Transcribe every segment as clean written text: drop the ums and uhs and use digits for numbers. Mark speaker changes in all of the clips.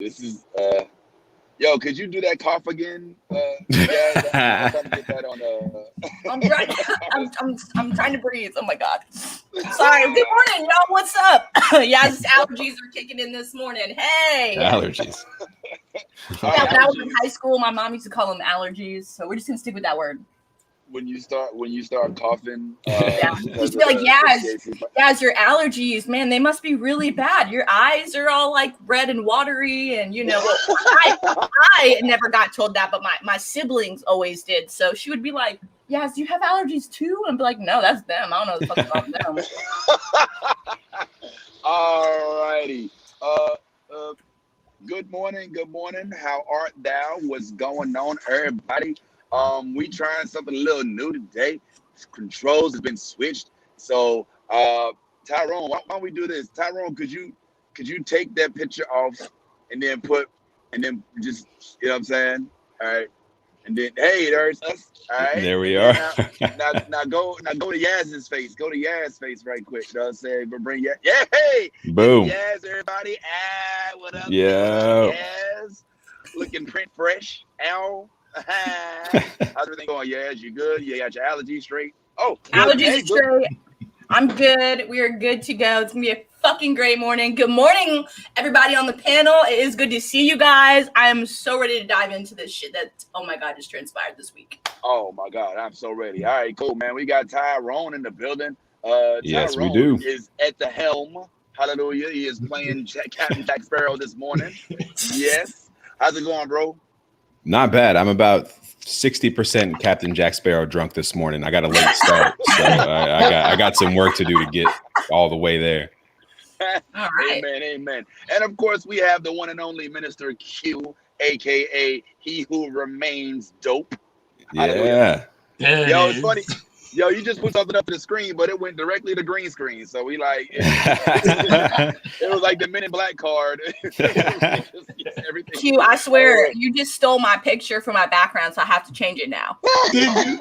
Speaker 1: This is yo, could you do that cough again? Yeah, I'm trying to get that on
Speaker 2: I'm trying. I'm trying to breathe. Oh my god. Sorry. Good morning, y'all. What's up? Yes, allergies are kicking in this morning. Hey.
Speaker 3: Allergies.
Speaker 2: Yeah, when I was in high school, my mom used to call them allergies, so we're just gonna stick with that word.
Speaker 1: When you start coughing,
Speaker 2: Yeah, just be like, Yaz, your allergies, man, they must be really bad. Your eyes are all like red and watery, and I never got told that, but my siblings always did. So she would be like, Yaz, do you have allergies too? And be like, no, that's them. I don't know what the fuck's wrong with them.
Speaker 1: All righty. Good morning. How art thou? What's going on, everybody? We trying something a little new today. Controls has been switched. So Tyrone, why don't we do this? Tyrone, could you take that picture off and then just, you know what I'm saying? All right. And then there's us. All right.
Speaker 3: There we are.
Speaker 1: Now go to Yaz's face. Go to Yaz's face right quick. You know what I'm saying? But bring hey!
Speaker 3: Boom.
Speaker 1: Yaz, everybody. What up?
Speaker 3: Yeah.
Speaker 1: Yaz. Looking print fresh. Ow. How's everything going, Yaz? You good? You got your allergies straight? Oh,
Speaker 2: allergies straight. I'm good. We are good to go. It's gonna be a fucking great morning. Good morning, everybody on the panel. It is good to see you guys. I am so ready to dive into this shit that, oh my god, just transpired this week.
Speaker 1: Oh my god, I'm so ready. All right, cool, man. We got Tyrone in the building.
Speaker 3: Yes,
Speaker 1: Tyrone
Speaker 3: we do.
Speaker 1: is at the helm. Hallelujah. He is playing Captain Jack Sparrow this morning. Yes. How's it going, bro?
Speaker 3: Not bad. I'm about 60% Captain Jack Sparrow drunk this morning. I got a late start, so I got some work to do to get all the way there.
Speaker 2: All right.
Speaker 1: Amen. And of course, we have the one and only Minister Q, aka He Who Remains Dope.
Speaker 3: Yeah.
Speaker 1: Yo, it's funny. Yo, you just put something up to the screen, but it went directly to green screen. So we like, it was like the Men in Black card. Everything.
Speaker 2: Q, I swear, you just stole my picture from my background, so I have to change it now.
Speaker 4: Did you?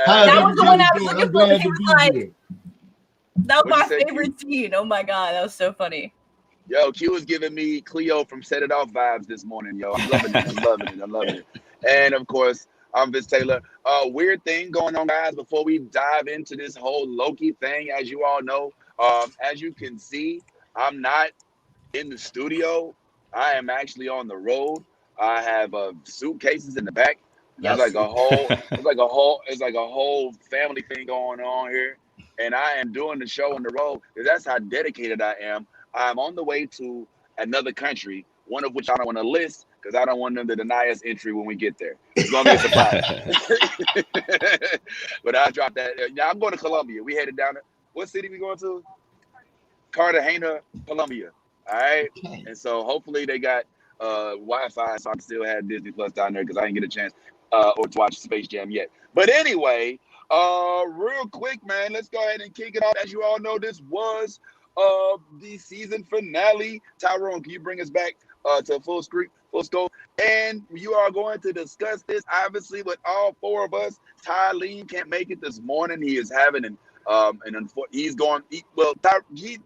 Speaker 2: That was the one I was looking for. He was like, that was my favorite scene. Oh my god, that was so funny.
Speaker 1: Yo, Q is giving me Cleo from Set It Off vibes this morning, yo. I'm loving it. And of course, I'm Vince Taylor. Weird thing going on, guys, before we dive into this whole Loki thing, as you all know. As you can see, I'm not in the studio. I am actually on the road. I have suitcases in the back. Yes. It's like a whole family thing going on here. And I am doing the show on the road because that's how dedicated I am. I'm on the way to another country, one of which I don't want to list because I don't want them to deny us entry when we get there. It's going to be a surprise. But I dropped that. Yeah, I'm going to Colombia. We headed down there. What city we going to? Cartagena, Colombia. All right. And so hopefully they got Wi-Fi so I can still have Disney Plus down there because I didn't get a chance or to watch Space Jam yet. But anyway, real quick, man, let's go ahead and kick it off. As you all know, this was the season finale. Tyrone, can you bring us back to full scope? And you are going to discuss this, obviously, with all four of us. Ty Lean can't make it this morning. He is having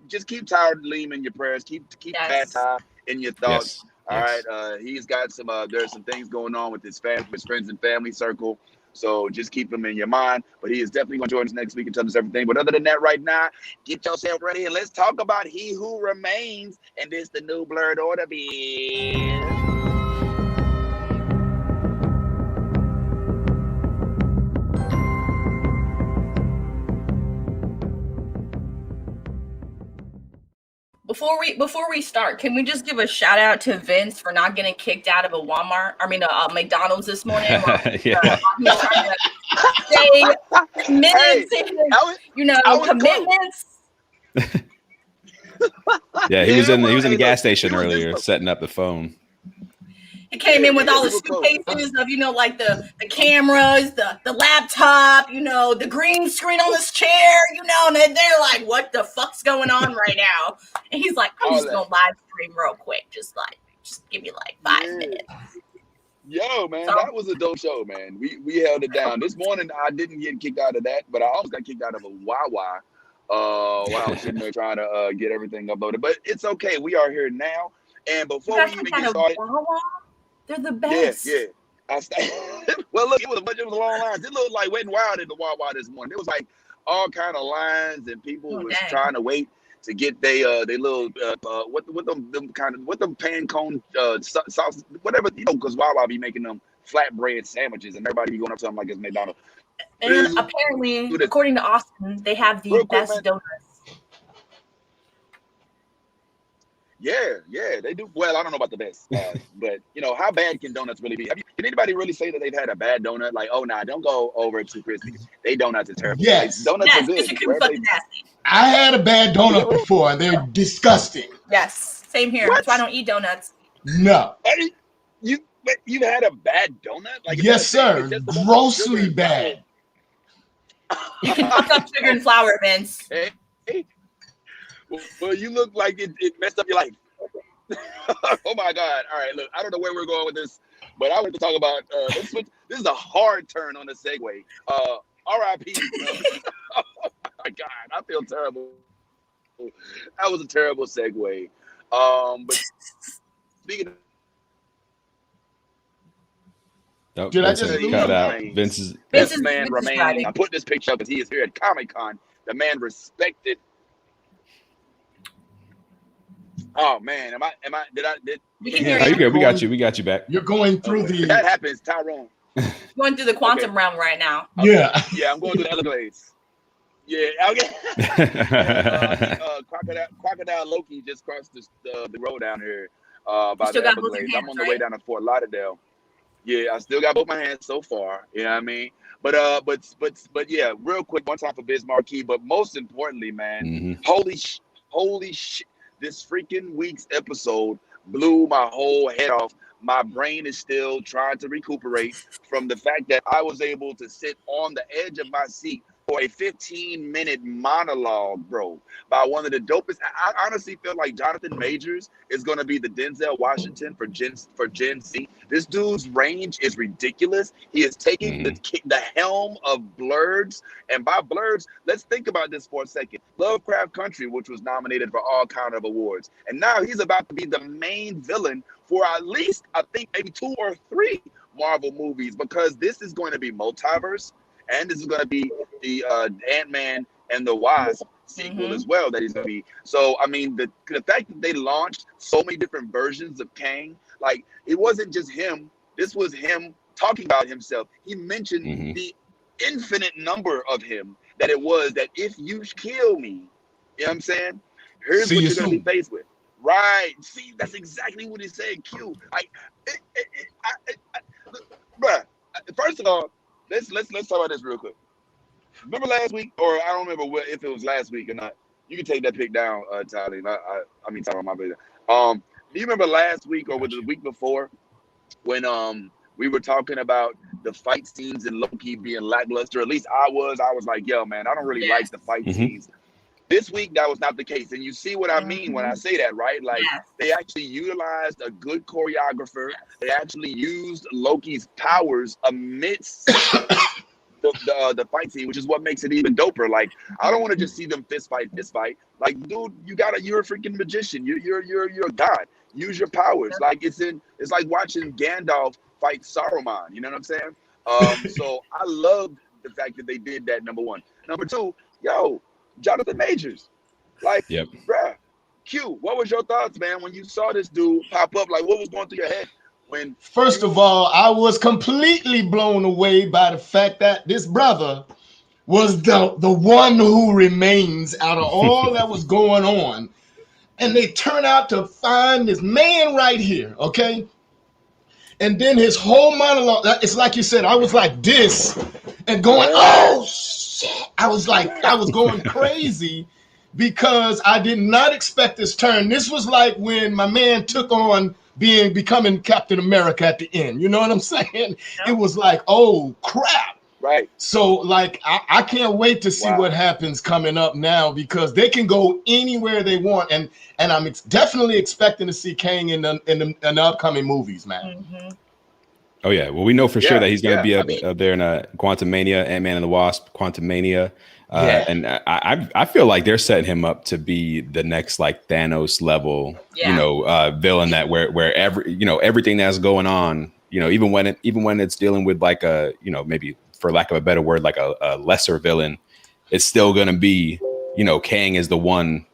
Speaker 1: just keep Ty Lean in your prayers. Keep Pat Ty in your thoughts.
Speaker 3: Yes.
Speaker 1: All right. He's got there's some things going on with his family, his friends and family circle. So just keep him in your mind. But he is definitely going to join us next week and tell us everything. But other than that, right now, get yourself ready and let's talk about He Who Remains. And this the new Blerd order bill.
Speaker 2: Before we start, can we just give a shout out to Vince for not getting kicked out of a McDonald's this morning? He was trying to stay committed to his, commitments.
Speaker 3: Yeah, he was in the gas station earlier setting up the phone.
Speaker 2: He came in with all the suitcases of, like the cameras, the laptop, the green screen on this chair, and they're like, what the fuck's going on right now? And he's like, I'm just going to live stream real quick. Just give me 5 minutes.
Speaker 1: Yo, man, that was a dope show, man. We held it down. This morning, I didn't get kicked out of that, but I almost got kicked out of a Wawa while I was sitting there trying to get everything uploaded. But it's okay. We are here now. And
Speaker 2: You
Speaker 1: before
Speaker 2: guys
Speaker 1: we
Speaker 2: think
Speaker 1: even
Speaker 2: that
Speaker 1: get started,
Speaker 2: Wawa? They're the best.
Speaker 1: yeah. Well, look, it was a long lines. It looked like Wet and Wild in the Wawa this morning. It was like all kind of lines, and people was
Speaker 2: dang.
Speaker 1: trying to wait to get they little what them pan cone sauce, whatever, because Wawa be making them flatbread sandwiches, and everybody be going up to them like it's McDonald's.
Speaker 2: And apparently, according to Austin, they have the best donuts.
Speaker 1: Yeah, they do. Well, I don't know about the best, but how bad can donuts really be? Can anybody really say that they've had a bad donut? Like, oh, nah, don't go over too crispy. They donuts are terrible.
Speaker 4: Yes,
Speaker 1: donuts are good.
Speaker 2: Nasty.
Speaker 4: I had a bad donut before, and they're disgusting.
Speaker 2: Yes, same here.
Speaker 1: What?
Speaker 2: That's why I don't eat donuts.
Speaker 4: No.
Speaker 1: You've had a bad donut? Like,
Speaker 4: yes, sir. Grossly bad.
Speaker 2: You can fuck up sugar and flour, Vince.
Speaker 1: Hey. Well, you look like it messed up your life. Oh my God! All right, look, I don't know where we're going with this, but I want to talk about this is a hard turn on the segue. R.I.P. Oh my God, I feel terrible. That was a terrible segue. But speaking of,
Speaker 4: did I just
Speaker 3: cut out? Vince's
Speaker 1: man remains. I put this picture up because he is here at Comic-Con. The man respected. Oh man,
Speaker 2: we can hear you.
Speaker 3: You're good. We got you back.
Speaker 4: You're going through
Speaker 1: that happens, Tyrone.
Speaker 2: Going through the quantum realm right now.
Speaker 1: Okay.
Speaker 4: Yeah,
Speaker 1: I'm going through the Everglades. Yeah, okay. Crocodile Loki just crossed the road down here by the Everglades. I'm on the way down to Fort Lauderdale. Yeah, I still got both my hands so far. You know what I mean? But yeah, real quick, one time for Biz Marquee. But most importantly, man, holy shit. This freaking week's episode blew my whole head off. My brain is still trying to recuperate from the fact that I was able to sit on the edge of my seat for a 15-minute monologue, bro, by one of the dopest. I honestly feel like Jonathan Majors is going to be the Denzel Washington for Gen Z. This dude's range is ridiculous. He is taking the helm of Blerds. And by Blerds, let's think about this for a second. Lovecraft Country, which was nominated for all kind of awards. And now he's about to be the main villain for at least, I think, maybe 2 or 3 Marvel movies, because this is going to be multiverse. And this is going to be the Ant-Man and the Wasp sequel as well that he's going to be. So, I mean, the fact that they launched so many different versions of Kang, like, it wasn't just him. This was him talking about himself. He mentioned the infinite number of him that it was that if you kill me, you know what I'm saying? Here's what you're going to be faced with. Right. See, that's exactly what he said, Q. Bruh, first of all, Let's talk about this real quick. Remember last week, or I don't remember if it was last week or not. You can take that pic down, Tyler. I mean, Tyler, my baby. Do you remember last week or was it the week before when we were talking about the fight scenes in Loki being lackluster? At least I was like, yo, man, I don't really like the fight scenes. This week, that was not the case. And you see what I mean when I say that, right? Like, they actually utilized a good choreographer. They actually used Loki's powers amidst the fight scene, which is what makes it even doper. Like, I don't want to just see them fist fight. Like, dude, you're a freaking magician. You're a god. Use your powers. Like, it's like watching Gandalf fight Saruman. You know what I'm saying? So I loved the fact that they did that, number one. Number two, Jonathan Majors, like, bruh, Q, what was your thoughts, man, when you saw this dude pop up? Like, what was going through your head when?
Speaker 4: First of all, I was completely blown away by the fact that this brother was the one who remains out of all that was going on, and they turn out to find this man right here, okay? And then his whole monologue, it's like you said, I was like this and going, oh shit. I was going crazy because I did not expect this turn. This was like when my man took on becoming Captain America at the end. You know what I'm saying? It was like, oh crap.
Speaker 1: Right.
Speaker 4: So like, I can't wait to see what happens coming up now, because they can go anywhere they want. And I'm definitely expecting to see Kang in the upcoming movies, man.
Speaker 3: Oh yeah, well we know for sure that he's going to be up there in Quantumania, Ant-Man and the Wasp, Quantumania. And I feel like they're setting him up to be the next like Thanos level, villain that where everything that's going on, even when it's dealing with like a, maybe for lack of a better word, like a lesser villain, it's still going to be, Kang is the one,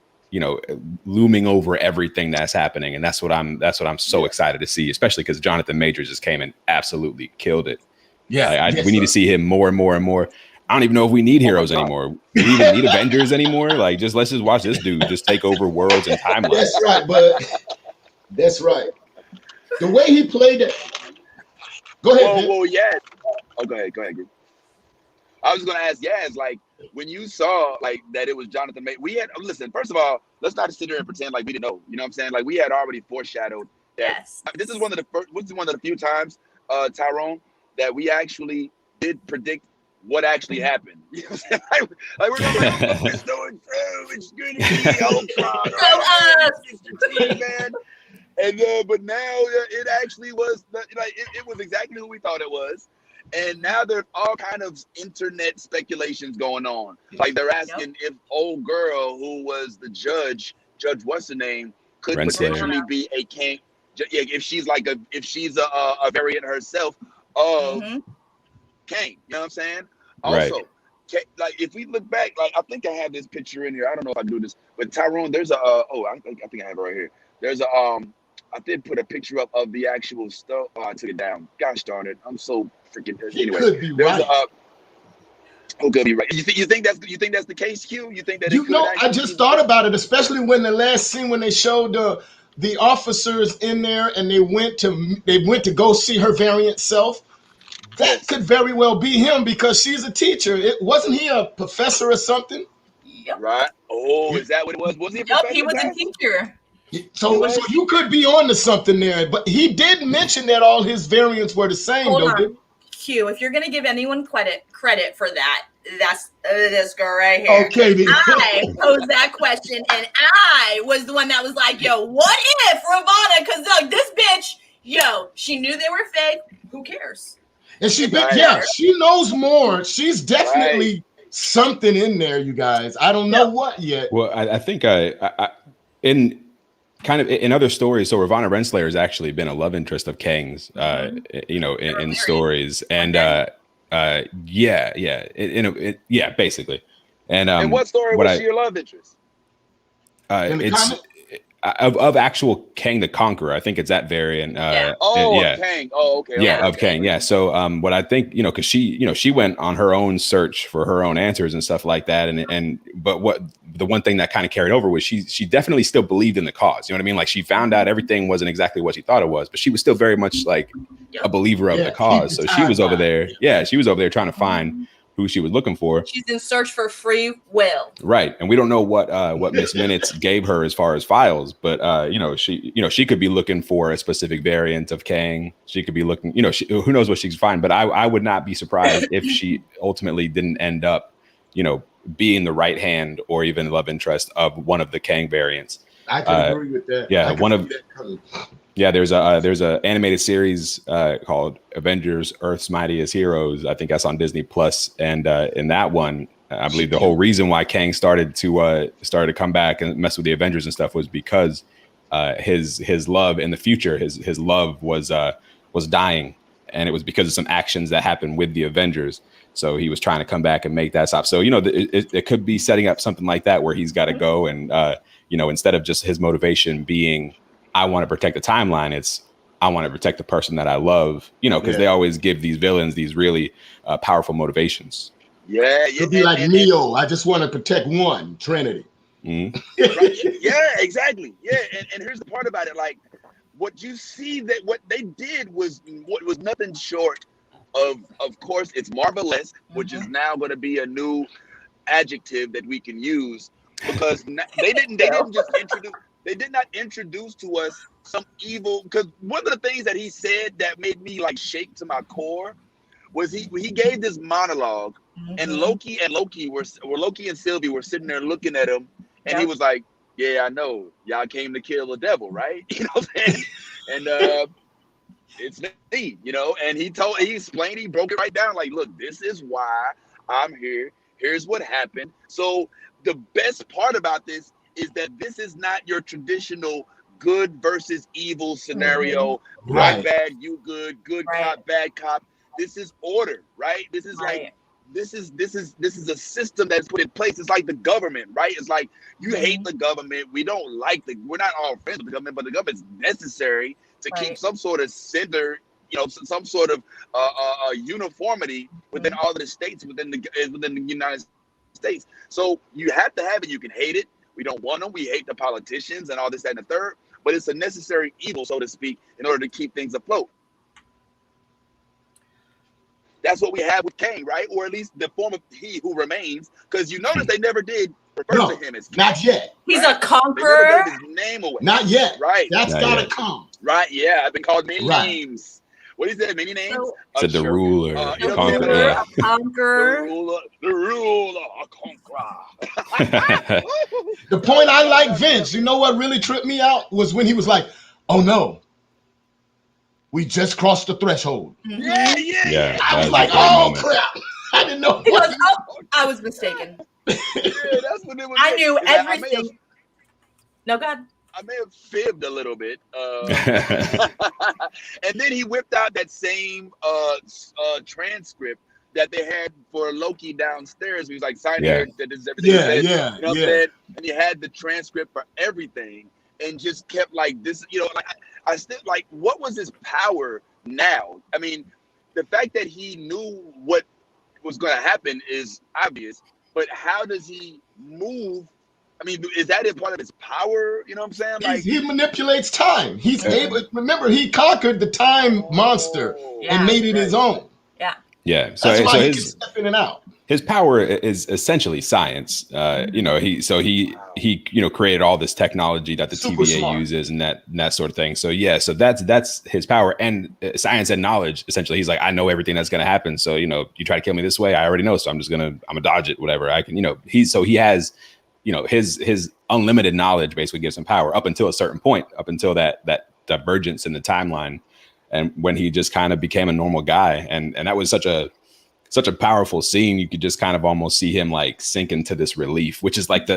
Speaker 3: looming over everything that's happening. And that's what I'm so excited to see, especially because Jonathan Majors just came and absolutely killed it. Yeah. We need to see him more and more and more. I don't even know if we need heroes anymore. Do we even need Avengers anymore? Like, let's just watch this dude just take over worlds and timelines.
Speaker 4: That's right, but that's right. The way he played it. Go ahead.
Speaker 1: Whoa, Yaz. Oh, go ahead, group. I was gonna ask Yaz, like, when you saw like that it was Jonathan Majors, we had listen. First of all, let's not sit there and pretend like we didn't know. You know what I'm saying? Like, we had already foreshadowed that.
Speaker 2: Yes.
Speaker 1: This is one of the few times, Tyrone, that we actually did predict what actually happened. You know what I'm saying? Like we're going, it's going through. It's going to be Ultron. Man. And but now it actually was it was exactly who we thought it was. And now there's all kind of internet speculations going on. Like they're asking if old girl who was the judge what's her name, could potentially be a Kang. Yeah, if she's a variant herself of Kang. You know what I'm saying? Also, like if we look back, like I think I have this picture in here. I don't know if I do this, but Tyrone, there's I think I have it right here. There's I did put a picture up of the actual stuff. Oh, I took it down. Gosh darn it! I'm so freaking. Anyway,
Speaker 4: could be right.
Speaker 1: Who could be right? You think that's the case, Q? You think that?
Speaker 4: I just thought about it, especially when the last scene when they showed the officers in there and they went to go see her variant self. That could very well be him because she's a teacher. Wasn't he a professor or something?
Speaker 2: Yep.
Speaker 1: Right. Oh, is that what it was? Was he a professor?
Speaker 2: Yep, he was a teacher.
Speaker 4: So you could be on to something there. But he did mention that all his variants were the same,
Speaker 2: Q, if you're going to give anyone credit for that, that's this girl right here.
Speaker 4: Okay.
Speaker 2: I posed that question, and I was the one that was like, yo, what if Ravonna, because like this bitch, she knew they were fake. Who cares?
Speaker 4: And she knows more. She's definitely something in there, you guys. I don't know what yet.
Speaker 3: Well, I think in kind of in other stories, so Ravonna Renslayer has actually been a love interest of Kang's, in stories, and basically. And
Speaker 1: what story was she your love interest?
Speaker 3: It's of actual Kang the Conqueror. I think it's that variant.
Speaker 1: Kang. Oh, okay.
Speaker 3: Of Kang. Yeah. So what I think, because she went on her own search for her own answers and stuff like that. But what the one thing that kind of carried over was she definitely still believed in the cause. You know what I mean? Like she found out everything wasn't exactly what she thought it was, but she was still very much like a believer of the cause. So she was over there. Yeah. She was over there trying to find who she was looking for.
Speaker 2: She's in search for free will.
Speaker 3: Right. And we don't know what Miss Minutes gave her as far as files, but she could be looking for a specific variant of Kang. She could be looking, who knows what she's finding, but I would not be surprised if she ultimately didn't end up, being the right hand or even love interest of one of the Kang variants.
Speaker 4: I can agree with that.
Speaker 3: Yeah, there's a animated series called Avengers: Earth's Mightiest Heroes. I think that's on Disney Plus, and in that one, I believe the whole reason why Kang started to come back and mess with the Avengers and stuff was because his love in the future, his love was dying, and it was because of some actions that happened with the Avengers. So he was trying to come back and make that stop. So it could be setting up something like that where he's got to go and instead of just his motivation being, I want to protect the timeline, it's I want to protect the person that I love, because they always give these villains these really powerful motivations.
Speaker 1: Yeah.
Speaker 4: It'd be like Neo. I just want to protect one, Trinity.
Speaker 3: Mm-hmm.
Speaker 1: Yeah, exactly. Yeah. And here's the part about it. Like what you see that what they did was nothing short of course, it's marvelous, which is now going to be a new adjective that we can use because they did not introduce to us some evil. Because one of the things that he said that made me like shake to my core was he gave this monologue, and Loki and Sylvie were sitting there looking at him, and he was like, "Yeah, I know, y'all came to kill the devil, right?" You know what I'm saying? And it's me, and he explained, he broke it right down. Like, look, this is why I'm here, Here's what happened. So the best part about this is that this is not your traditional good versus evil scenario.
Speaker 4: Right.
Speaker 1: I bad, you good cop, bad cop. This is order, right? This is like this is a system that's put in place. It's like the government, right? It's like you hate the government. We're not all friends with the government, but the government's necessary to keep some sort of center, some sort of uniformity within all of the states within the United States. So you have to have it. You can hate it. We don't want them. We hate the politicians and all this, that, and the third. But it's a necessary evil, so to speak, in order to keep things afloat. That's what we have with Cain, right? Or at least the form of he who remains, because you notice they never did refer to him as Cain.
Speaker 4: Not yet.
Speaker 2: He's a conqueror.
Speaker 1: They never gave his name away.
Speaker 4: Not yet.
Speaker 1: Right.
Speaker 4: That's gotta come.
Speaker 1: Right. Yeah. I've been called many names. What is that? Many names?
Speaker 3: Said the ruler,
Speaker 2: the conqueror,
Speaker 1: the ruler, a conqueror.
Speaker 4: The point I like Vince, you know what really tripped me out was when he was like, "Oh no, we just crossed the threshold."
Speaker 1: Yeah.
Speaker 4: I was like, "Oh crap!" I didn't know.
Speaker 2: He goes, "Oh, I was mistaken."
Speaker 1: Yeah, that's what it was.
Speaker 2: I knew everything. No, God.
Speaker 1: I may have fibbed a little bit. And then he whipped out that same transcript that they had for Loki downstairs. He was like, sign here that this is everything. You know what I'm saying? And he had the transcript for everything and just kept like this, like I still like, what was his power now? I mean, the fact that he knew what was going to happen is obvious, but how does he move? I mean, is that a part of his power? You know what I'm saying? Like
Speaker 4: he manipulates time. He's able. Remember, he conquered the time monster and made it his own.
Speaker 3: Yeah. So,
Speaker 4: that's why he
Speaker 3: his,
Speaker 4: can step in and out.
Speaker 3: His power is essentially science. He created all this technology that the
Speaker 4: Super
Speaker 3: TVA
Speaker 4: smart.
Speaker 3: uses and that sort of thing. So so that's his power and science and knowledge. Essentially, he's like, I know everything that's going to happen. So you try to kill me this way, I already know. So I'm gonna dodge it. Whatever I can. He has. His unlimited knowledge basically gives him power up until a certain point, up until that divergence in the timeline, and when he just kind of became a normal guy, and that was such a powerful scene. You could just kind of almost see him like sink into this relief, which is like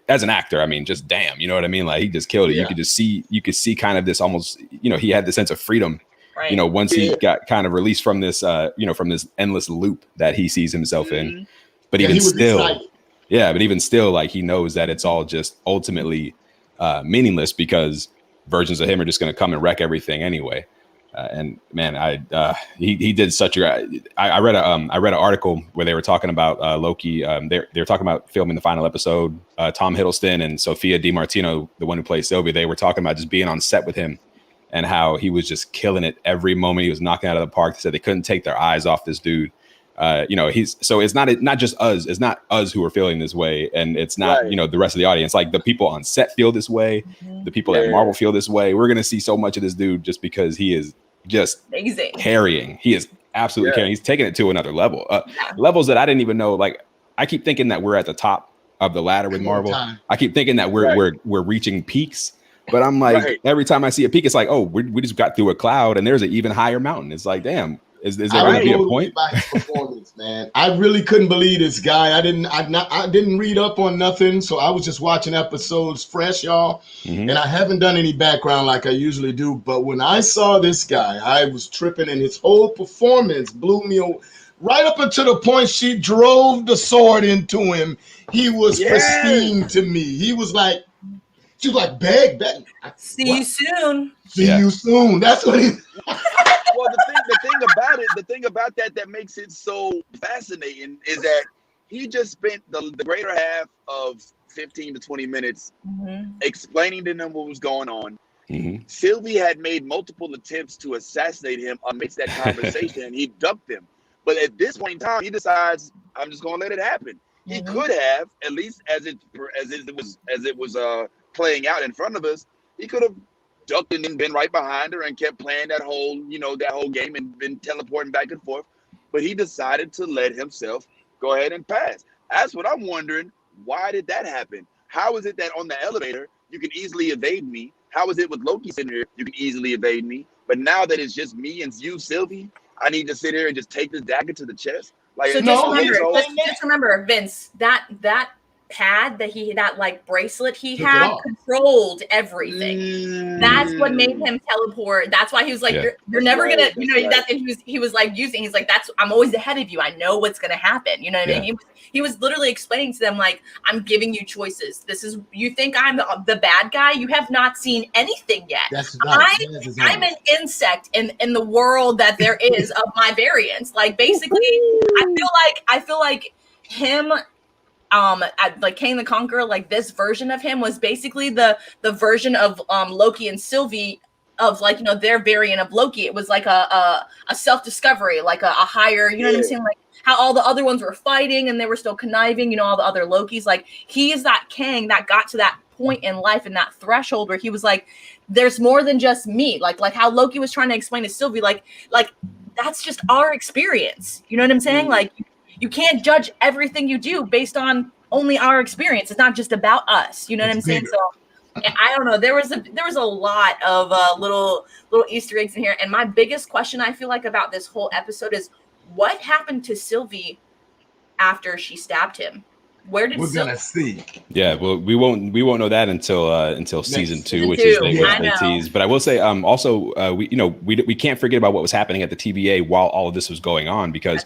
Speaker 3: as an actor, I mean, just damn, you know what I mean? Like he just killed it.
Speaker 4: Yeah.
Speaker 3: You could see kind of this almost, he had the sense of freedom.
Speaker 2: Right.
Speaker 3: Once he got kind of released from this, from this endless loop that he sees himself in, but even still. Excited. Yeah, but even still, like he knows that it's all just ultimately meaningless because versions of him are just going to come and wreck everything anyway. And man, he did such a. I read an article where they were talking about Loki. They were talking about filming the final episode. Tom Hiddleston and Sophia DiMartino, the one who plays Sylvie, they were talking about just being on set with him and how he was just killing it every moment. He was knocking out of the park. They said they couldn't take their eyes off this dude. It's not just us. It's not us who are feeling this way, and it's not the rest of the audience. Like the people on set feel this way, the people at Marvel feel this way. We're gonna see so much of this dude just because he is just
Speaker 2: amazing,
Speaker 3: carrying. He is absolutely carrying. He's taking it to another level, levels that I didn't even know. Like I keep thinking that we're at the top of the ladder with Marvel. I keep thinking that we're reaching peaks. But I'm like, every time I see a peak, it's like, oh, we just got through a cloud and there's an even higher mountain. It's like, damn. Is there going to be a point?
Speaker 4: By his performance, man. I really couldn't believe this guy. I didn't read up on nothing, so I was just watching episodes fresh, y'all. And I haven't done any background like I usually do. But when I saw this guy, I was tripping, and his whole performance blew me away. Right up until the point she drove the sword into him, he was pristine to me. He was like, she was like, beg.
Speaker 2: See you soon.
Speaker 4: See you soon. That's what he.
Speaker 1: Well, the thing about that makes it so fascinating is that he just spent the greater half of 15 to 20 minutes explaining to them what was going on. Sylvie had made multiple attempts to assassinate him amidst that conversation, and he ducked them. But at this point in time, he decides, I'm just going to let it happen. He could have, at least as it was playing out in front of us, he could have ducked and been right behind her and kept playing that whole game and been teleporting back and forth. But he decided to let himself go ahead and pass. That's what I'm wondering. Why did that happen? How is it that on the elevator, you can easily evade me? How is it with Loki sitting here, you can easily evade me? But now that it's just me and you, Sylvie, I need to sit here and just take this dagger to the chest. Like,
Speaker 2: So
Speaker 4: No,
Speaker 2: just remember, Vince, that pad that like bracelet he
Speaker 4: Took it
Speaker 2: had
Speaker 4: off.
Speaker 2: controlled everything. That's what made him teleport. That's why he was like,
Speaker 3: Yeah.
Speaker 2: you're never
Speaker 1: right,
Speaker 2: gonna,
Speaker 1: that's right.
Speaker 2: that he was like using. He's like, I'm always ahead of you. I know what's gonna happen. You know what I mean? He was literally explaining to them like, I'm giving you choices. You think I'm the bad guy? You have not seen anything yet.
Speaker 4: That's right.
Speaker 2: I'm an insect in the world that there is of my variants. Like basically, I feel like him. Like Kang the Conqueror, like this version of him was basically the version of Loki and Sylvie of like, their variant of Loki. It was like a self-discovery, like a higher, you know what I'm saying? Like how all the other ones were fighting and they were still conniving, all the other Lokis. Like he is that Kang that got to that point in life and that threshold where he was like, there's more than just me. Like how Loki was trying to explain to Sylvie, like that's just our experience. You know what I'm saying? Like you can't judge everything you do based on only our experience. It's not just about us. You know what I'm saying? So I don't know. There was a lot of little Easter eggs in here. And my biggest question I feel like about this whole episode is what happened to Sylvie after she stabbed him? We're
Speaker 4: gonna see.
Speaker 3: Yeah, well, we won't know that until season 2, which is they tease. But I will say, also, we can't forget about what was happening at the TVA while all of this was going on, because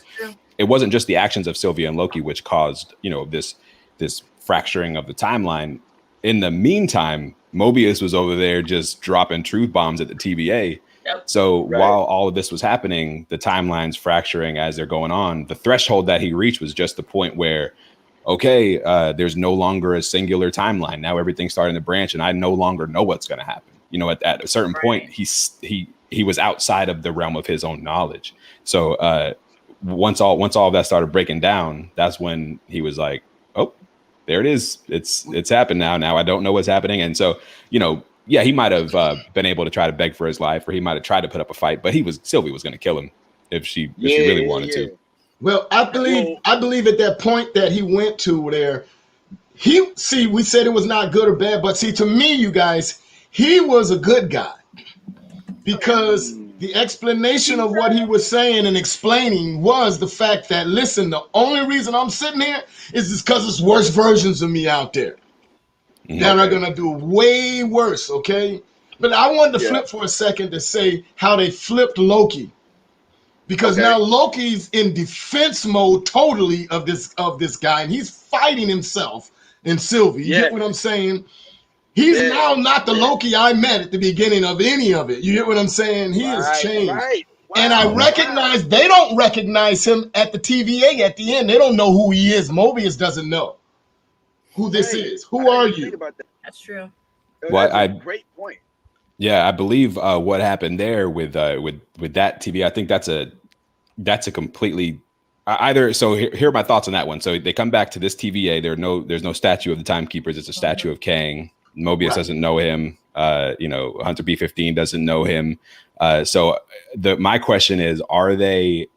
Speaker 3: it wasn't just the actions of Sylvia and Loki which caused this fracturing of the timeline. In the meantime, Mobius was over there just dropping truth bombs at the TVA.
Speaker 2: Yep.
Speaker 3: So while all of this was happening, the timeline's fracturing as they're going on. The threshold that he reached was just the point where, okay, there's no longer a singular timeline. Now everything's starting to branch, and I no longer know what's going to happen. At a certain point, he was outside of the realm of his own knowledge. So once all of that started breaking down, that's when he was like, oh, there it is. It's happened now. Now I don't know what's happening. And so, he might have been able to try to beg for his life, or he might have tried to put up a fight, but Sylvie was going to kill him if she really wanted to.
Speaker 4: Well, I believe at that point that he went to there, we said it was not good or bad, but see, to me, you guys, he was a good guy, because the explanation of what he was saying and explaining was the fact that, listen, the only reason I'm sitting here is because there's worse versions of me out there that are going to do way worse, okay? But I wanted to flip for a second to say how they flipped Loki. Because now Loki's in defense mode totally of this guy, and he's fighting himself and Sylvie. You get what I'm saying? He's now not the Loki I met at the beginning of any of it. You get what I'm saying? He has changed. Right. Wow. And I recognize they don't recognize him at the TVA at the end. They don't know who he is. Mobius doesn't know who this is. Who are you?
Speaker 2: That's true.
Speaker 3: Well,
Speaker 1: that's a great point.
Speaker 3: Yeah, I believe what happened there with that TVA, I think that's a completely either. So here are my thoughts on that one. So they come back to this TVA. There's no statue of the Timekeepers. It's a statue of Kang. Mobius doesn't know him. Hunter B-15 doesn't know him. So my question is, are they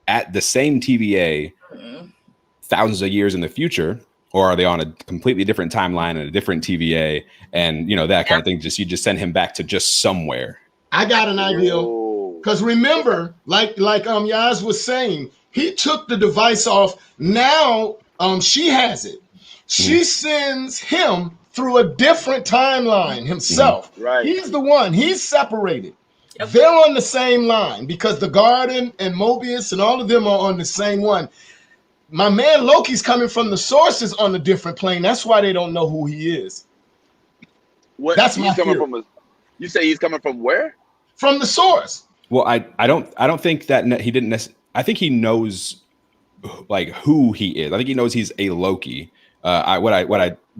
Speaker 3: at the same TVA thousands of years in the future, or are they on a completely different timeline and a different TVA? And that kind of thing. You just send him back to just somewhere.
Speaker 4: I got an idea. Because remember, like Yaz was saying, he took the device off. Now she has it. She sends him through a different timeline himself. Right. He's the one. He's separated. Yep. They're on the same line because the Garden and Mobius and all of them are on the same one. My man Loki's coming from the sources on a different plane. That's why they don't know who he is. That's my theory.
Speaker 1: You say he's coming from where?
Speaker 4: From the source.
Speaker 3: Well, I don't think that he didn't. I think he knows like who he is. I think he knows he's a Loki.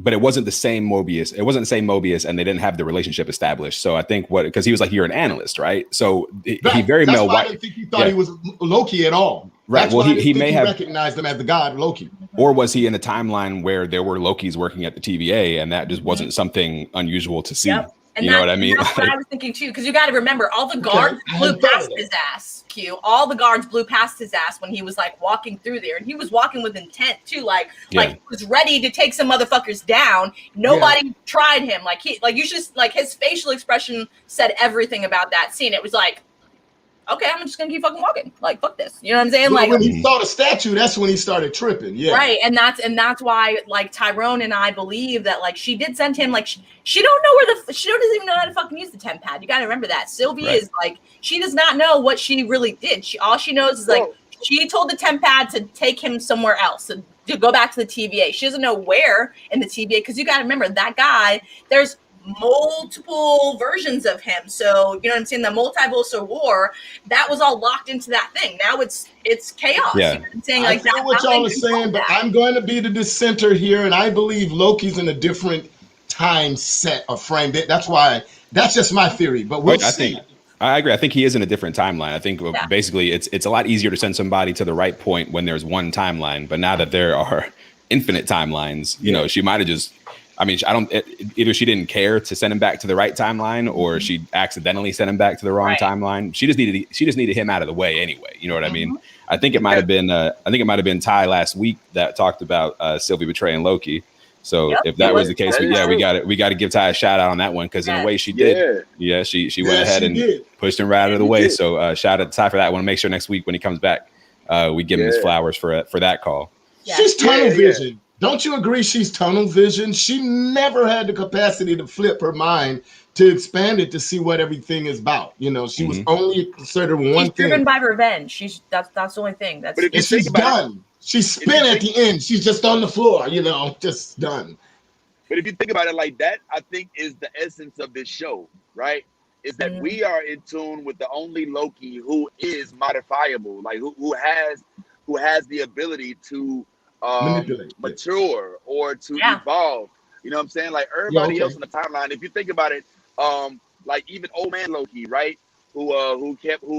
Speaker 3: But it wasn't the same Mobius. It wasn't the same Mobius, and they didn't have the relationship established. So I think because he was like, you're an analyst, right? So he very
Speaker 4: That's
Speaker 3: well.
Speaker 4: Why I didn't think he thought he was Loki at all.
Speaker 3: Right.
Speaker 4: That's
Speaker 3: well,
Speaker 4: why
Speaker 3: he may have
Speaker 4: recognized him as the god Loki.
Speaker 3: Or was he in a timeline where there were Lokis working at the TVA, and that just wasn't something unusual to see? Yep.
Speaker 2: And
Speaker 3: you know what I mean?
Speaker 2: That's what I was thinking too, because you got to remember, all the guards blew past his ass. All the guards blew past his ass when he was like walking through there, and he was walking with intent too, like he was ready to take some motherfuckers down. Nobody tried him. His facial expression said everything about that scene. It was like, okay, I'm just gonna keep fucking walking. Like, fuck this. You know what I'm saying?
Speaker 4: Well,
Speaker 2: Like,
Speaker 4: when he saw the statue, that's when he started tripping. Yeah,
Speaker 2: right. And that's why, like, Tyrone and I believe that, like, she did send him, like, she don't know where she doesn't even know how to fucking use the temp pad. You got to remember that. Sylvie is like, she does not know what she really did. All she knows is, like, she told the temp pad to take him somewhere else, to go back to the TVA. She doesn't know where in the TVA, because you got to remember that guy. There's multiple versions of him, so you know what I'm saying. The multiverse of war, that was all locked into that thing. Now it's chaos.
Speaker 3: Yeah.
Speaker 2: You know what I'm saying?
Speaker 4: I
Speaker 2: Like,
Speaker 4: feel what y'all are saying, but I'm going to be the dissenter here, and I believe Loki's in a different time set or frame. That's why. That's just my theory, but we'll see.
Speaker 3: I agree. I think he is in a different timeline. I think basically it's a lot easier to send somebody to the right point when there's one timeline. But now that there are infinite timelines, you know, she might have just. I mean, either she didn't care to send him back to the right timeline, or she accidentally sent him back to the wrong timeline. She just needed him out of the way anyway. You know what I mean? I think it might have been Ty last week that talked about Sylvie betraying Loki. So if that was the case, we got to give Ty a shout out on that one, because in a way she did. Yeah, she went ahead and pushed him right out of the way. So shout out to Ty for that. I want to make sure next week when he comes back, we give him his flowers for that call.
Speaker 2: Yeah.
Speaker 4: She's tunnel vision. Don't you agree she's tunnel vision? She never had the capacity to flip her mind to expand it to see what everything is about. You know, she was only considered one thing.
Speaker 2: She's driven by revenge. That's the only thing.
Speaker 1: But if
Speaker 4: she's done. She's spin at the end. She's just on the floor, you know, just done.
Speaker 1: But if you think about it like that, I think is the essence of this show, right? Is that we are in tune with the only Loki who is modifiable, like who has the ability to mature or to evolve. You know what I'm saying? Like everybody else on the timeline, if you think about it, like even old man Loki, right? Who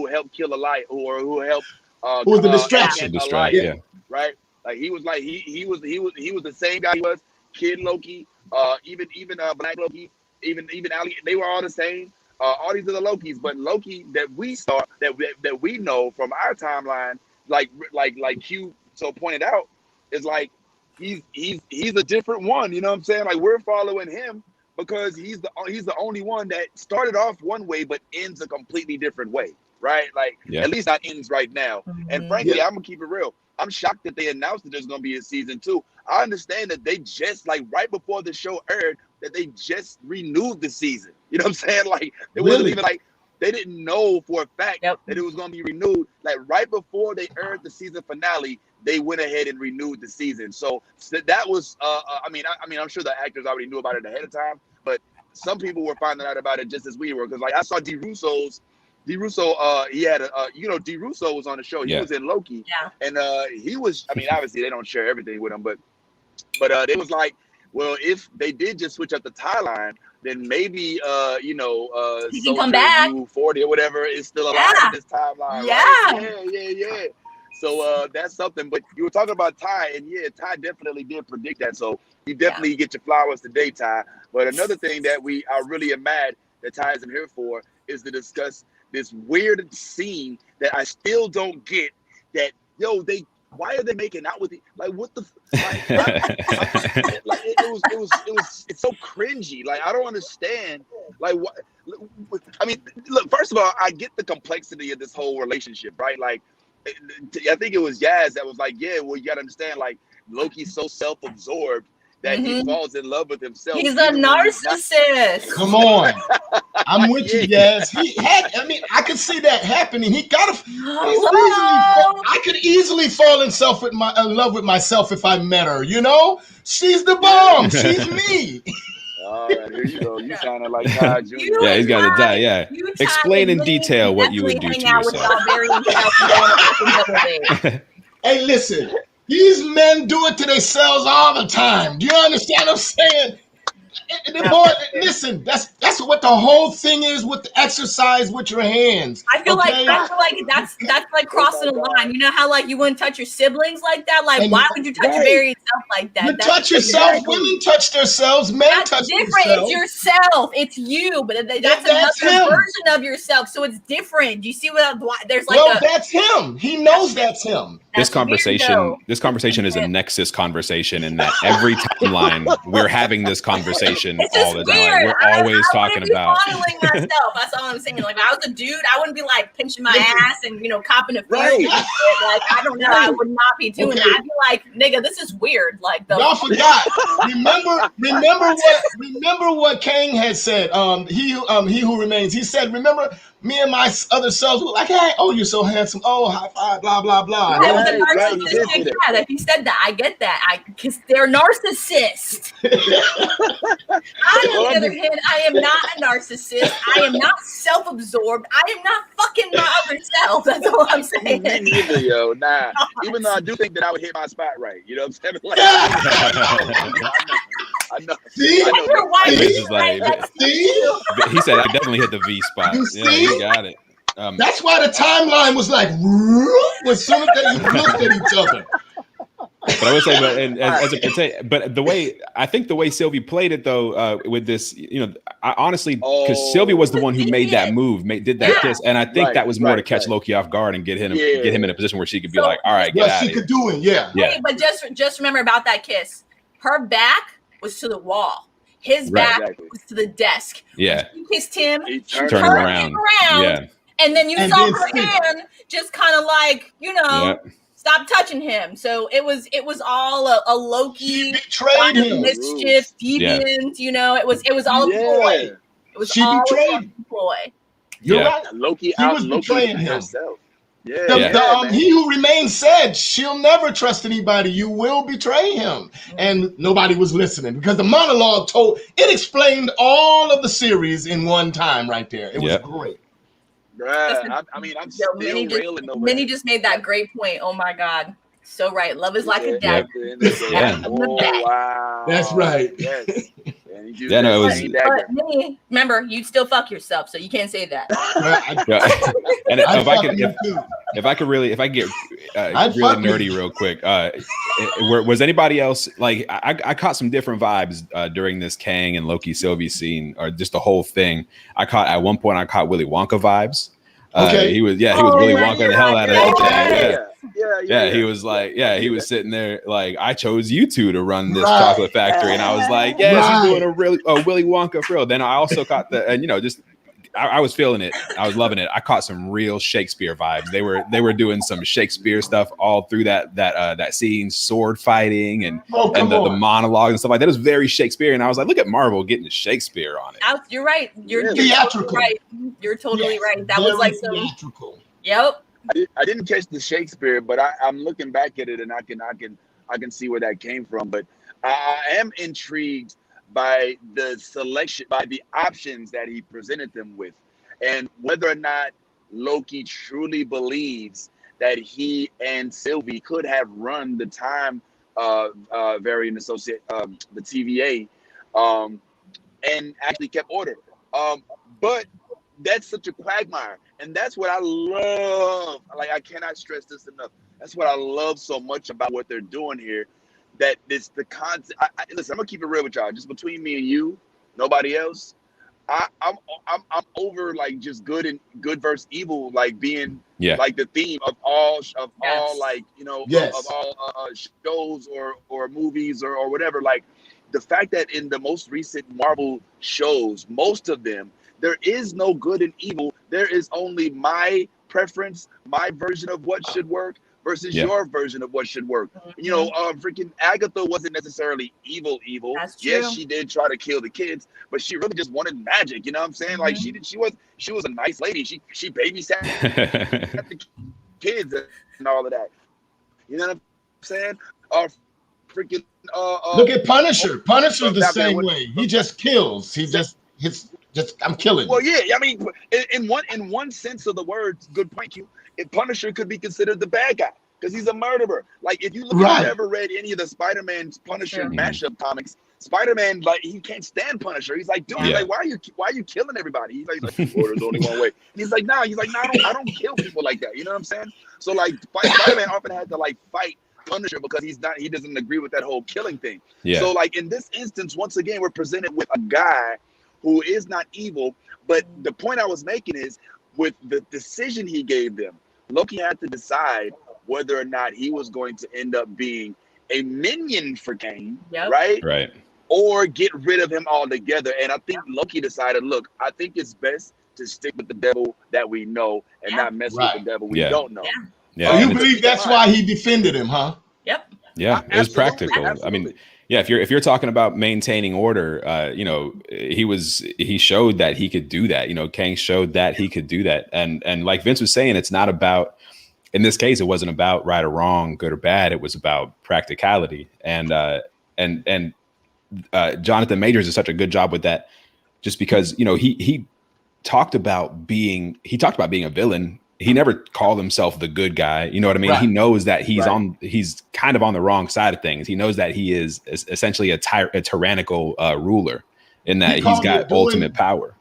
Speaker 1: helped kill a light, or who helped
Speaker 4: who was the distraction,
Speaker 1: right? Like he was the same guy he was. Kid Loki, even Black Loki, even Ali, they were all the same. All these other Lokis, but Loki that we saw, that we know from our timeline, like Q so pointed out, is like he's a different one. You know what I'm saying? Like we're following him because he's the only one that started off one way but ends a completely different way, right? Like at least not ends right now. And frankly, I'm gonna keep it real. I'm shocked that they announced that there's gonna be a season 2. I understand that they just, like, right before the show aired, that they just renewed the season. You know what I'm saying? Like it wasn't even like they didn't know for a fact that it was gonna be renewed. Like right before they aired the season finale, they went ahead and renewed the season. So that was I mean I'm sure the actors already knew about it ahead of time, but some people were finding out about it just as we were, because like I saw D Russo, he had D Russo was on the show. He was in Loki, and he was. I mean, obviously they don't share everything with him, but they was like, well, if they did just switch up the timeline, then maybe
Speaker 2: he can come back.
Speaker 1: 40 or whatever is still alive in this timeline.
Speaker 2: Yeah.
Speaker 1: Right? Yeah. So that's something. But you were talking about Ty, and Ty definitely did predict that. So you definitely get your flowers today, Ty. But another thing that we are really mad that Ty isn't here for is to discuss this weird scene that I still don't get. That why are they making out with like what the like it's so cringy. Like I don't understand. Like what? I mean, look. First of all, I get the complexity of this whole relationship, right? Like I think it was Yaz that was like, well, you gotta understand, like Loki's so self-absorbed that he falls in love with himself.
Speaker 2: He's a narcissist.
Speaker 4: Come on. I'm with you, Yaz. I could see that happening. I could easily fall in love with myself if I met her, you know? She's the bomb. She's me.
Speaker 1: All right, here you go. You sounded like Ty Jr.
Speaker 3: Yeah, he's got to die. Yeah. Explain in detail what you would do to yourself.
Speaker 4: Hey, listen. These men do it to themselves all the time. Do you understand what I'm saying? Boy, listen, that's what the whole thing is with the exercise with your hands.
Speaker 2: I feel like that's like crossing the line. You know how like you wouldn't touch your siblings like that? Like why would you touch your very self like that?
Speaker 4: You touch yourself. Women touch themselves. Men touch themselves. It's
Speaker 2: yourself. It's you, but that's another version of yourself. So it's different. You see what there's like?
Speaker 4: That's him. He knows that's him.
Speaker 3: This conversation is a nexus conversation in that every timeline we're having this conversation. conversation
Speaker 2: It's just
Speaker 3: all the time.
Speaker 2: weird.
Speaker 3: Like, we're always talking about.
Speaker 2: Fondling myself. That's all I'm saying. Like, if I was a dude, I wouldn't be like pinching my ass and copping a fear.
Speaker 1: Right.
Speaker 2: Like, I don't know. I would not be doing that. I'd be like, nigga, this is weird. Like,
Speaker 4: y'all forgot. Remember what Kang had said. He who remains. He said, remember me and my other selves were like, hey, oh, you're so handsome. Oh, high five, blah blah blah.
Speaker 2: That was a
Speaker 1: Right,
Speaker 2: narcissistic. Yeah, if he said that, I get that. Because they're narcissists. I, on the other hand, I am not a narcissist. I am not self-absorbed. I am not fucking my other self. That's all I'm saying.
Speaker 1: Me neither, yo. Nah. Even though I do think that I would hit my spot right. You know what I'm saying? Like, I know.
Speaker 4: See?
Speaker 1: I know.
Speaker 2: Your wife
Speaker 3: This
Speaker 2: is
Speaker 3: is like-
Speaker 2: right next to
Speaker 4: See?
Speaker 2: you.
Speaker 3: He said I could definitely hit the V spot.
Speaker 4: You
Speaker 3: Yeah,
Speaker 4: see?
Speaker 3: you got it.
Speaker 4: That's why the timeline was like, as soon as they looked at each other.
Speaker 3: But I would say, but and as it pertains, but I think the way Sylvie played it though, with this, I honestly, because Sylvie was the one who made that move, did that kiss, and I think that was more to catch Loki off guard and get him in a position where she could be like, all right, get out of here.
Speaker 4: She could do it, yeah.
Speaker 2: Hey, but just remember about that kiss. Her back was to the wall. His back was to the desk.
Speaker 3: Yeah.
Speaker 2: She kissed him.
Speaker 1: He
Speaker 3: Turned
Speaker 1: turned
Speaker 3: around.
Speaker 2: Yeah. And then you
Speaker 4: And
Speaker 2: saw
Speaker 4: then
Speaker 2: her hand just kind of like,
Speaker 3: Yep.
Speaker 2: stop touching him. So it was all a Loki,
Speaker 4: She betrayed him.
Speaker 2: mischief, deviant. It was all a ploy. It was
Speaker 4: She
Speaker 2: all
Speaker 4: betrayed.
Speaker 2: a ploy.
Speaker 4: You're
Speaker 3: Yeah.
Speaker 4: right.
Speaker 1: Loki
Speaker 4: He was betraying him.
Speaker 1: herself. Yeah.
Speaker 4: Man. He who remains said, she'll never trust anybody. You will betray him. And nobody was listening because the monologue explained all of the series in one time right there. It was great.
Speaker 1: Bruh, I mean, I'm still railing over
Speaker 2: Minnie
Speaker 1: that.
Speaker 2: just made that great point. Oh my God. So right. Love is like a
Speaker 1: Yeah.
Speaker 2: dagger.
Speaker 3: Yeah.
Speaker 1: Oh, wow.
Speaker 4: That's right.
Speaker 1: Yes. And he used
Speaker 3: Yeah, no,
Speaker 1: that
Speaker 3: it was-
Speaker 1: dagger.
Speaker 2: But Minnie, remember, you'd still fuck yourself, so you can't say that.
Speaker 3: And
Speaker 4: I
Speaker 3: if I could get
Speaker 4: I'd
Speaker 3: really
Speaker 4: fuck you.
Speaker 3: nerdy real quick, was anybody else like I caught some different vibes during this Kang and Loki Sylvie scene, or just the whole thing. At one point I caught Willy Wonka vibes.
Speaker 4: Okay.
Speaker 3: He was Willy Wonka the hell out of that.
Speaker 1: Yeah.
Speaker 3: He was like, he was sitting there like, I chose you two to run this chocolate factory, and I was like, yes, he's doing a Willy Wonka for real. Then I also caught I was feeling it. I was loving it. I caught some real Shakespeare vibes. They were doing some Shakespeare stuff all through that scene, sword fighting and the monologue and stuff like that. It was very Shakespeare, and I was like, look at Marvel getting Shakespeare on it.
Speaker 2: You're right. You're
Speaker 4: theatrical.
Speaker 2: totally right. You're totally right. That was like some
Speaker 4: theatrical.
Speaker 2: Yep.
Speaker 1: I didn't catch the Shakespeare, but I'm looking back at it and I can see where that came from. But I am intrigued by the selection, by the options that he presented them with, and whether or not Loki truly believes that he and Sylvie could have run the time variant associate the TVA and actually kept order. But that's such a quagmire, and that's what I love. Like, I cannot stress this enough. That's what I love so much about what they're doing here. That it's the concept. Listen, I'm gonna keep it real with y'all. Just between me and you, nobody else. I'm over like just good versus evil, like being like the theme of all like of all shows or movies or whatever. Like the fact that in the most recent Marvel shows, most of them, there is no good and evil. There is only my preference, my version of what should work versus your version of what should work. Freaking Agatha wasn't necessarily evil.
Speaker 2: That's true.
Speaker 1: Yes, she did try to kill the kids, but she really just wanted magic. You know what I'm saying? Like she was a nice lady. She babysat the kids and all of that. You know what I'm saying?
Speaker 4: Look at Punisher. Punisher's the same way. He just kills. He just hits. I'm killing.
Speaker 1: Well, yeah. I mean, in one sense of the words, good point, Q. Punisher could be considered the bad guy because he's a murderer. Like if you look, if you ever read any of the Spider-Man's Punisher mashup comics, Spider-Man, like, he can't stand Punisher. He's like, dude, like, why are you killing everybody? He's like, there's only one way. And he's like, nah. He's like, no, I don't kill people like that. You know what I'm saying? So like, Spider-Man often had to like fight Punisher because he doesn't agree with that whole killing thing. Yeah. So like in this instance, once again, we're presented with a guy who is not evil. But the point I was making is with the decision he gave them, Loki had to decide whether or not he was going to end up being a minion for Kang, right?
Speaker 3: Right.
Speaker 1: or get rid of him altogether. And I think Loki decided, look, I think it's best to stick with the devil that we know and not mess with the devil we don't know.
Speaker 3: Yeah.
Speaker 4: So you believe that's why he defended him, huh?
Speaker 2: Yep.
Speaker 3: Yeah, it was practical.
Speaker 1: Absolutely.
Speaker 3: I mean, yeah, if you're talking about maintaining order, you know, he showed that he could do that. You know, Kang showed that he could do that. And like Vince was saying, it's not about, in this case, it wasn't about right or wrong, good or bad. It was about practicality. And Jonathan Majors did such a good job with that, just because, you know, he talked about being a villain. He never called himself the good guy. You know what I mean? Right. He knows that he's kind of on the wrong side of things. He knows that he is essentially a tyrannical ruler, in that he's got ultimate power.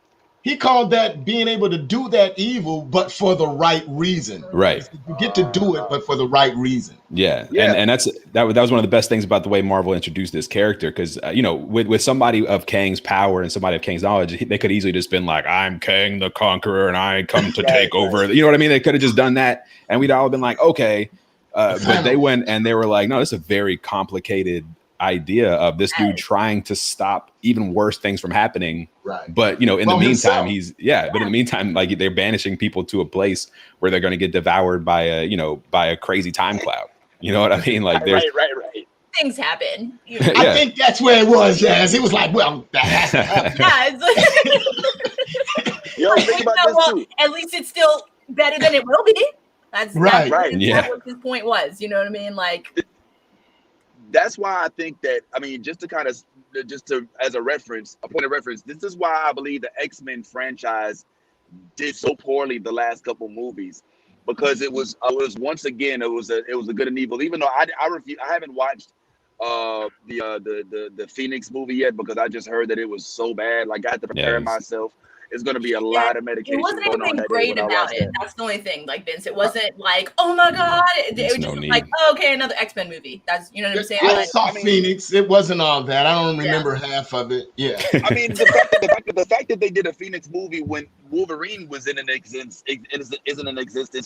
Speaker 4: He called that being able to do that evil, but for the right reason.
Speaker 3: Right.
Speaker 4: You get to do it, but for the right reason.
Speaker 3: Yeah. And that was one of the best things about the way Marvel introduced this character, because you know, with somebody of Kang's power and somebody of Kang's knowledge, they could easily just been like, I'm Kang the Conqueror and I come to take over. You know what I mean? They could have just done that and we'd all been like, okay. But they went and they were like, no, this is a very complicated idea of this dude trying to stop even worse things from happening.
Speaker 4: Right.
Speaker 3: But, you know, in the meantime, but in the meantime, like, they're banishing people to a place where they're going to get devoured by a crazy time cloud. You know what I mean? Like, there's
Speaker 1: right.
Speaker 2: Things happen.
Speaker 4: I think that's where it was, Jazz. It was like, well, that has to happen.
Speaker 1: Yo, think about this too.
Speaker 2: At least it's still better than it will be. That's
Speaker 1: right.
Speaker 2: That's what his point was. You know what I mean? Like,
Speaker 1: that's why I think that, I mean, as a reference, a point of reference, this is why I believe the X-Men franchise did so poorly the last couple movies, because it was once again, it was a good and evil. Even though I haven't watched the Phoenix movie yet, because I just heard that it was so bad. Like, I had to prepare myself. It's going to be a lot of medication.
Speaker 2: It wasn't
Speaker 1: going
Speaker 2: anything
Speaker 1: on
Speaker 2: great about it. That's the only thing. Like, Vince, it wasn't like, oh my god. It was just like, oh, okay, another X-Men movie. That's, you know what I'm saying?
Speaker 4: I saw Phoenix. It wasn't all that. I don't remember half of it. Yeah.
Speaker 1: I mean, the fact that they did a Phoenix movie when Wolverine was isn't in existence,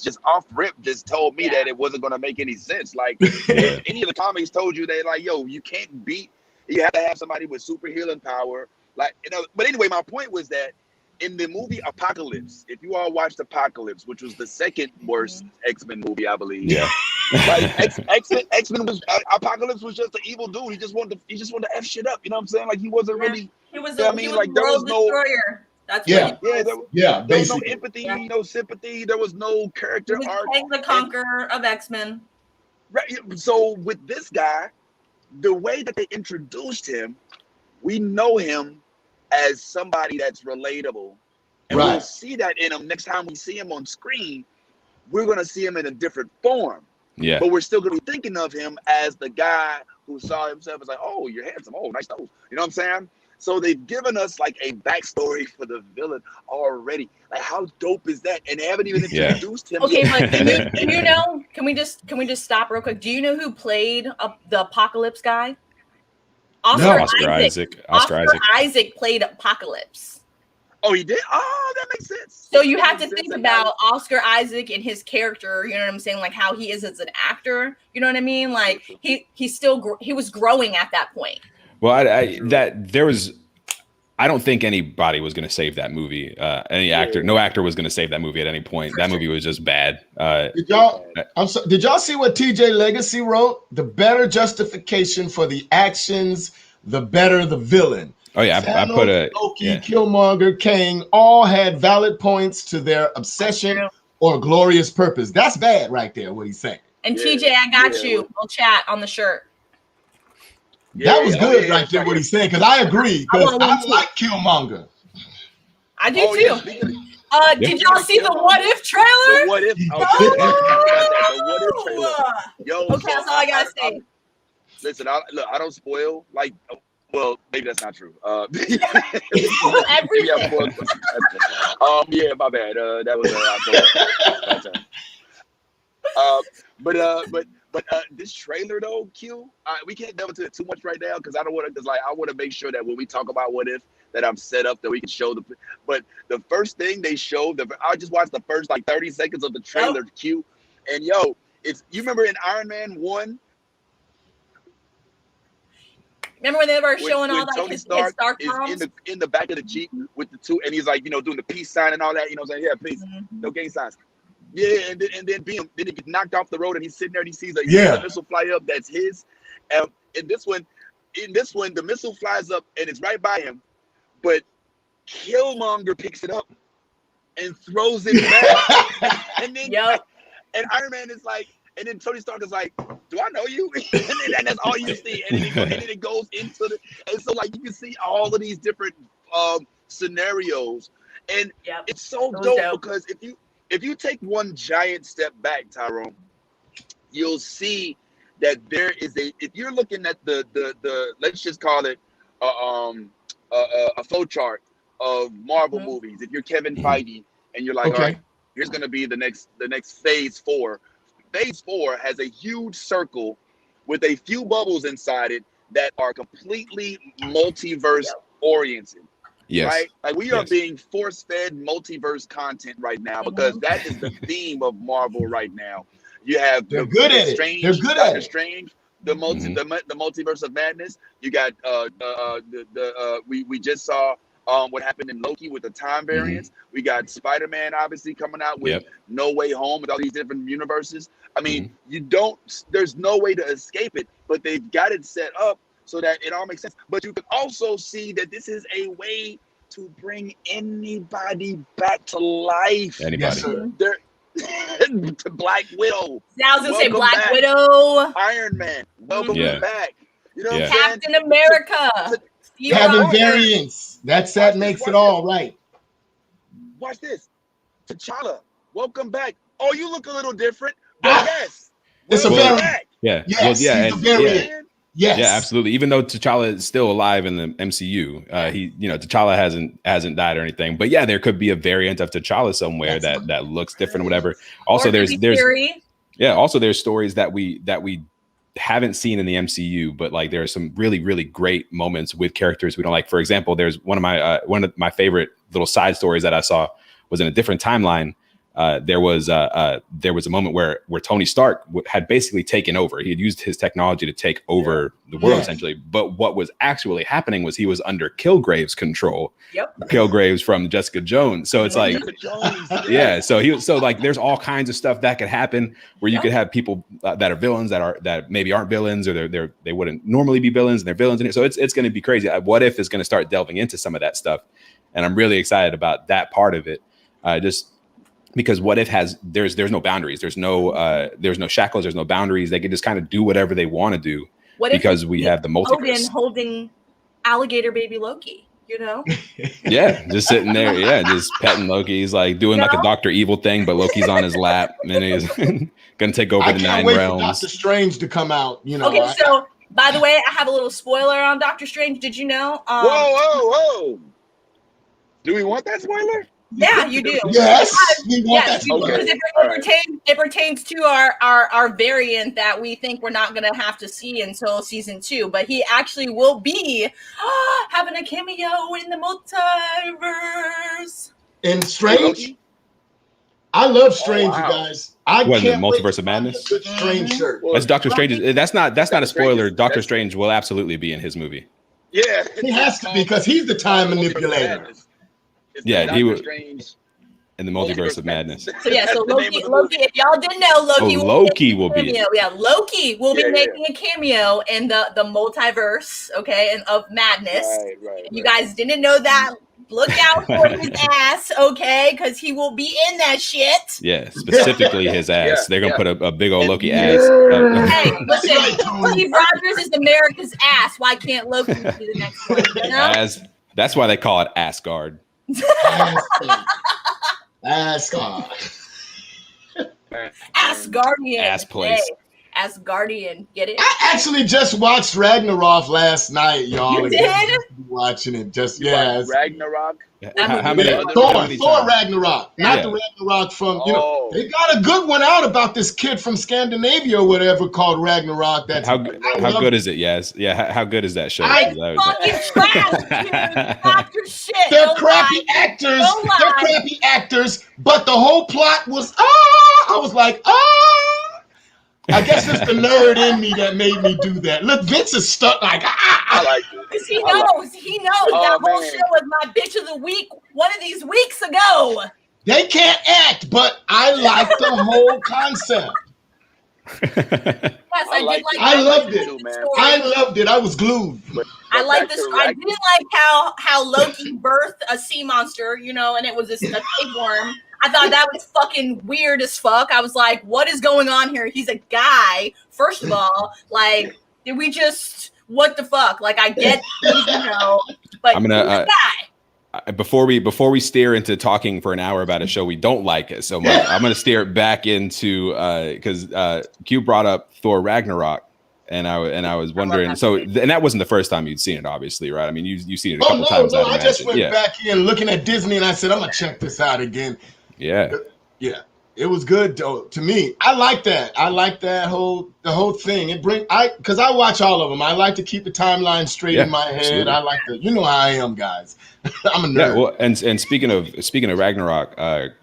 Speaker 1: just off rip, just told me that it wasn't going to make any sense. Like, if any of the comics told you that, like, yo, you can't beat. You have to have somebody with super healing power. Like, you know. But anyway, my point was that, in the movie Apocalypse, if you all watched Apocalypse, which was the second worst X-Men movie, I believe. Yeah. Like, X-Men was Apocalypse was just an evil dude. He just wanted to F shit up. You know what I'm saying? Like, he wasn't really.
Speaker 2: He was
Speaker 1: there was no
Speaker 2: destroyer. That's
Speaker 1: there was no empathy,
Speaker 2: yeah.
Speaker 1: no sympathy. There was no character arc.
Speaker 2: He was the conqueror of X-Men.
Speaker 1: Right. So with this guy, the way that they introduced him, we know him as somebody that's relatable, and we'll see that in him next time we see him on screen. We're gonna see him in a different form, but we're still gonna be thinking of him as the guy who saw himself as like, oh, you're handsome, oh, nice nose, you know what I'm saying? So they've given us like a backstory for the villain already. Like, how dope is that? And they haven't even introduced him.
Speaker 2: Okay, but do you know? Can we just stop real quick? Do you know who played the Apocalypse guy? Oscar Isaac played Apocalypse.
Speaker 1: Oh, he did? Oh, that makes sense.
Speaker 2: So you have to think about Oscar Isaac and his character, you know what I'm saying? Like, how he is as an actor, you know what I mean? Like, he was growing at that point.
Speaker 3: Well, I don't think anybody was going to save that movie. No actor was going to save that movie at any point. That movie was just bad.
Speaker 4: Did y'all see what TJ Legacy wrote? The better justification for the actions, the better the villain.
Speaker 3: Oh yeah, I put
Speaker 4: Loki, Killmonger, Kang all had valid points to their obsession or glorious purpose. That's bad right there, what he's saying.
Speaker 2: And TJ, I got you. We'll chat on the shirt.
Speaker 4: That was good right there, what he's saying, because I agree. Because I like Killmonger.
Speaker 2: I do too. Did y'all see the What If trailer?
Speaker 1: The What If. The What If trailer. Yo,
Speaker 2: okay, that's all I gotta say.
Speaker 1: Listen, I don't spoil. Like, well, maybe that's not true.
Speaker 2: Everything.
Speaker 1: Yeah, my bad. That was But this trailer though, Q, we can't delve into it too much right now because I don't want to. Because I want to make sure that when we talk about What If, that I'm set up that we can show the. But the first thing they showed, I just watched the first like 30 seconds of the trailer, Q, and yo, you remember in Iron Man 1.
Speaker 2: Remember when they were showing all that
Speaker 1: Tony
Speaker 2: his
Speaker 1: Stark
Speaker 2: Stark
Speaker 1: is
Speaker 2: bombs?
Speaker 1: in the back of the Jeep with the two, and he's like, doing the peace sign and all that. You know what I'm saying? Yeah, peace. No gang signs. Yeah, and then he gets knocked off the road, and he's sitting there, and he sees a missile fly up that's his. In this one, the missile flies up, and it's right by him, but Killmonger picks it up and throws it back. And then and Iron Man is like, and then Tony Stark is like, do I know you? and that's all you see. And then it goes into the, and so like you can see all of these different scenarios. And it's so dope because if you take one giant step back, Tyrone, you'll see that there is if you're looking at the let's just call it a flow chart of Marvel movies. If you're Kevin Feige and you're like, all right, here's gonna be the next phase 4. Phase 4 has a huge circle with a few bubbles inside it that are completely multiverse oriented. Yes. Right? Like we are being force-fed multiverse content right now because that is the theme of Marvel right now. You have
Speaker 4: They're good at it. They're good at it.
Speaker 1: Strange, the multiverse of madness. You got we just saw what happened in Loki with the time variance. We got Spider-Man obviously coming out with No Way Home with all these different universes. I mean, there's no way to escape it, but they've got it set up so that it all makes sense. But you can also see that this is a way to bring anybody back to life.
Speaker 3: Anybody.
Speaker 1: To Black Widow.
Speaker 2: I was gonna say Black Widow.
Speaker 1: Iron Man. Welcome back. You know what I'm saying?
Speaker 2: Captain America.
Speaker 4: Having variants. That makes it all right.
Speaker 1: Watch this. T'Challa. Welcome back. Oh, you look a little different. But yes.
Speaker 4: It's a variant.
Speaker 3: Yeah.
Speaker 4: Yes, he's a variant. Yes.
Speaker 3: Yeah, absolutely. Even though T'Challa is still alive in the MCU, T'Challa hasn't died or anything. But yeah, there could be a variant of T'Challa somewhere that looks different or whatever. Also, there's stories that we haven't seen in the MCU, but like there are some really, really great moments with characters we don't like. For example, there's one of my favorite little side stories that I saw was in a different timeline. There was a moment where Tony Stark had basically taken over. He had used his technology to take over the world essentially. But what was actually happening was he was under Kilgrave's control. Kilgrave's from Jessica Jones. So it's like, so like there's all kinds of stuff that could happen where you could have people that are villains that maybe aren't villains or they wouldn't normally be villains and they're villains in it. So it's going to be crazy. What If is going to start delving into some of that stuff, and I'm really excited about that part of it. Because What If there's no boundaries, there's no shackles, there's no boundaries. They can just kind of do whatever they want to do because we have the multiverse.
Speaker 2: Odin holding alligator baby Loki,
Speaker 3: just sitting there, just petting Loki. He's like doing like a Dr. Evil thing, but Loki's on his lap and he's gonna take over the 9 realms.
Speaker 4: For Doctor Strange to come out,
Speaker 2: Okay, so by the way, I have a little spoiler on Doctor Strange. Did you know?
Speaker 1: Whoa! Do we want that spoiler?
Speaker 2: Yeah, you do.
Speaker 4: Yes,
Speaker 2: because it pertains to our variant that we think we're not going to have to see until season 2. But he actually will be having a cameo in the multiverse.
Speaker 4: In Strange? I love Strange, you guys. I can't
Speaker 3: the Multiverse of Madness?
Speaker 4: Good Strange shirt.
Speaker 3: That's Doctor Strange. That's not a spoiler. Doctor Strange will absolutely be in his movie.
Speaker 1: Yeah,
Speaker 4: he has to because he's the time manipulator.
Speaker 3: He was in the Multiverse of Madness.
Speaker 2: So Loki. If y'all didn't know, Loki will be. Yeah, Loki will be making a cameo in the multiverse, and of madness. Right, you guys didn't know that. Look out for his ass, because he will be in that shit.
Speaker 3: Yeah, specifically his ass. They're gonna put a big old Loki ass.
Speaker 2: Hey, listen, Steve Rogers is America's ass. Why can't Loki be the next one?
Speaker 3: That's why they call it Asgard.
Speaker 4: Asgard.
Speaker 2: Asgardian.
Speaker 3: Ass place.
Speaker 2: Hey, Asgardian. Get it?
Speaker 4: I actually just watched Ragnarok last night, y'all.
Speaker 2: You did?
Speaker 4: Watching it.
Speaker 1: Ragnarok.
Speaker 3: How many?
Speaker 4: Thor Ragnarok. Not the Ragnarok from, they got a good one out about this kid from Scandinavia or whatever called Ragnarok.
Speaker 3: How good is it? Yes. Yeah. How good is that show?
Speaker 2: Fucking trash, dude. Your shit.
Speaker 4: They're crappy actors. They're crappy actors, but the whole plot was, I was like, I guess it's the nerd in me that made me do that. Look, Vince is stuck like,
Speaker 1: I like it.
Speaker 2: Because he knows. He knows that whole shit was my bitch of the week one of these weeks ago.
Speaker 4: They can't act, but I like the whole concept.
Speaker 2: Yes, I did like.
Speaker 4: I loved it.
Speaker 1: Man.
Speaker 4: I loved it. I was glued.
Speaker 2: I like this. I did like how Loki birthed a sea monster, you know, and it was a tapeworm. I thought that was fucking weird as fuck. I was like, what is going on here? He's a guy. First of all, like, did we just what the fuck? Like, I get, you know, but
Speaker 3: I'm gonna
Speaker 2: he's a guy.
Speaker 3: Before we steer into talking for an hour about a show we don't like so much, I'm going to steer it back into because Q brought up Thor Ragnarok, and I was wondering. So, and that wasn't the first time you'd seen it, obviously, right? I mean, you've seen it a couple times.
Speaker 4: I just went back in looking at Disney, and I said, I'm gonna check this out again.
Speaker 3: Yeah.
Speaker 4: It was good though, to me. I like that. I like that the whole thing. Because I watch all of them. I like to keep the timeline straight in my head. Absolutely. I like to, you know how I am, guys. I'm a nerd. Yeah,
Speaker 3: well, and speaking of Ragnarok,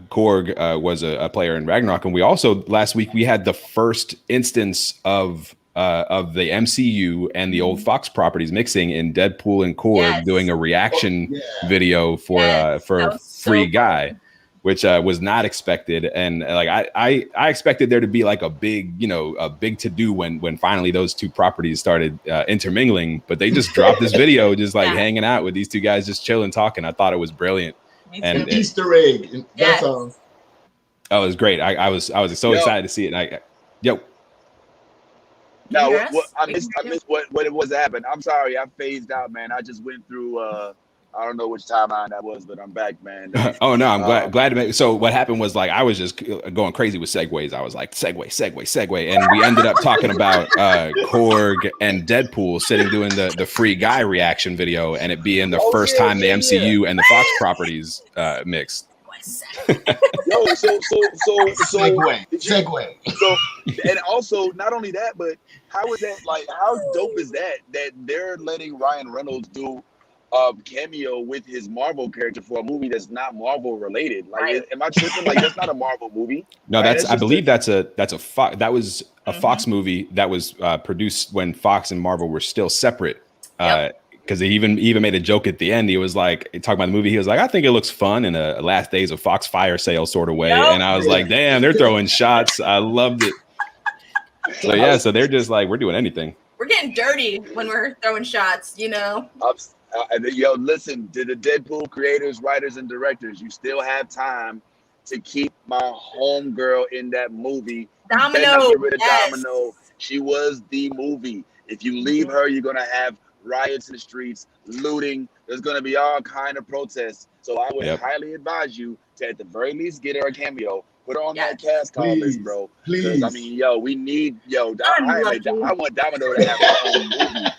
Speaker 3: Korg was a player in Ragnarok, and we also last week we had the first instance of the MCU and the old Fox properties mixing in Deadpool and Korg doing a reaction video for Free Guy. Which was not expected, and like I expected there to be like a big to do when finally those two properties started intermingling, but they just dropped this video just like hanging out with these two guys just chilling talking. I thought it was brilliant.
Speaker 4: And Easter egg. That's all.
Speaker 3: Oh, it was great. I was so excited to see it. And
Speaker 1: I missed what it was that happened. I'm sorry, I phased out, man. I just went through I don't know which timeline that was, but I'm back, man.
Speaker 3: Oh no, I'm glad to make. So what happened was like I was just going crazy with segues. I was like segue, and we ended up talking about Korg and Deadpool sitting doing the Free Guy reaction video, and it being the first time the MCU and the Fox properties mixed.
Speaker 1: Yo, so
Speaker 4: segue.
Speaker 1: So, and also not only that, but how is that like? How dope is that they're letting Ryan Reynolds do cameo with his Marvel character for a movie that's not Marvel related? Like, am I tripping? Like, that's not a Marvel movie.
Speaker 3: No, right? I believe that was a Fox movie that was produced when Fox and Marvel were still separate. Because he even made a joke at the end. He was like, talking about the movie. He was like, I think it looks fun in a Last Days of Fox fire sale sort of way. And I was like, damn, they're throwing shots. I loved it. So so they're just like, we're doing anything.
Speaker 2: We're getting dirty when we're throwing shots, you know.
Speaker 1: Yo, listen to the Deadpool creators, writers, and directors. You still have time to keep my homegirl in that movie.
Speaker 2: Domino.
Speaker 1: Domino. She was the movie. If you leave her, you're gonna have riots in the streets, looting. There's gonna be all kind of protests. So I would highly advise you to, at the very least, get her a cameo. Put her on that cast call list, bro.
Speaker 4: Please.
Speaker 1: I mean, we need, I want Domino to have her own movie.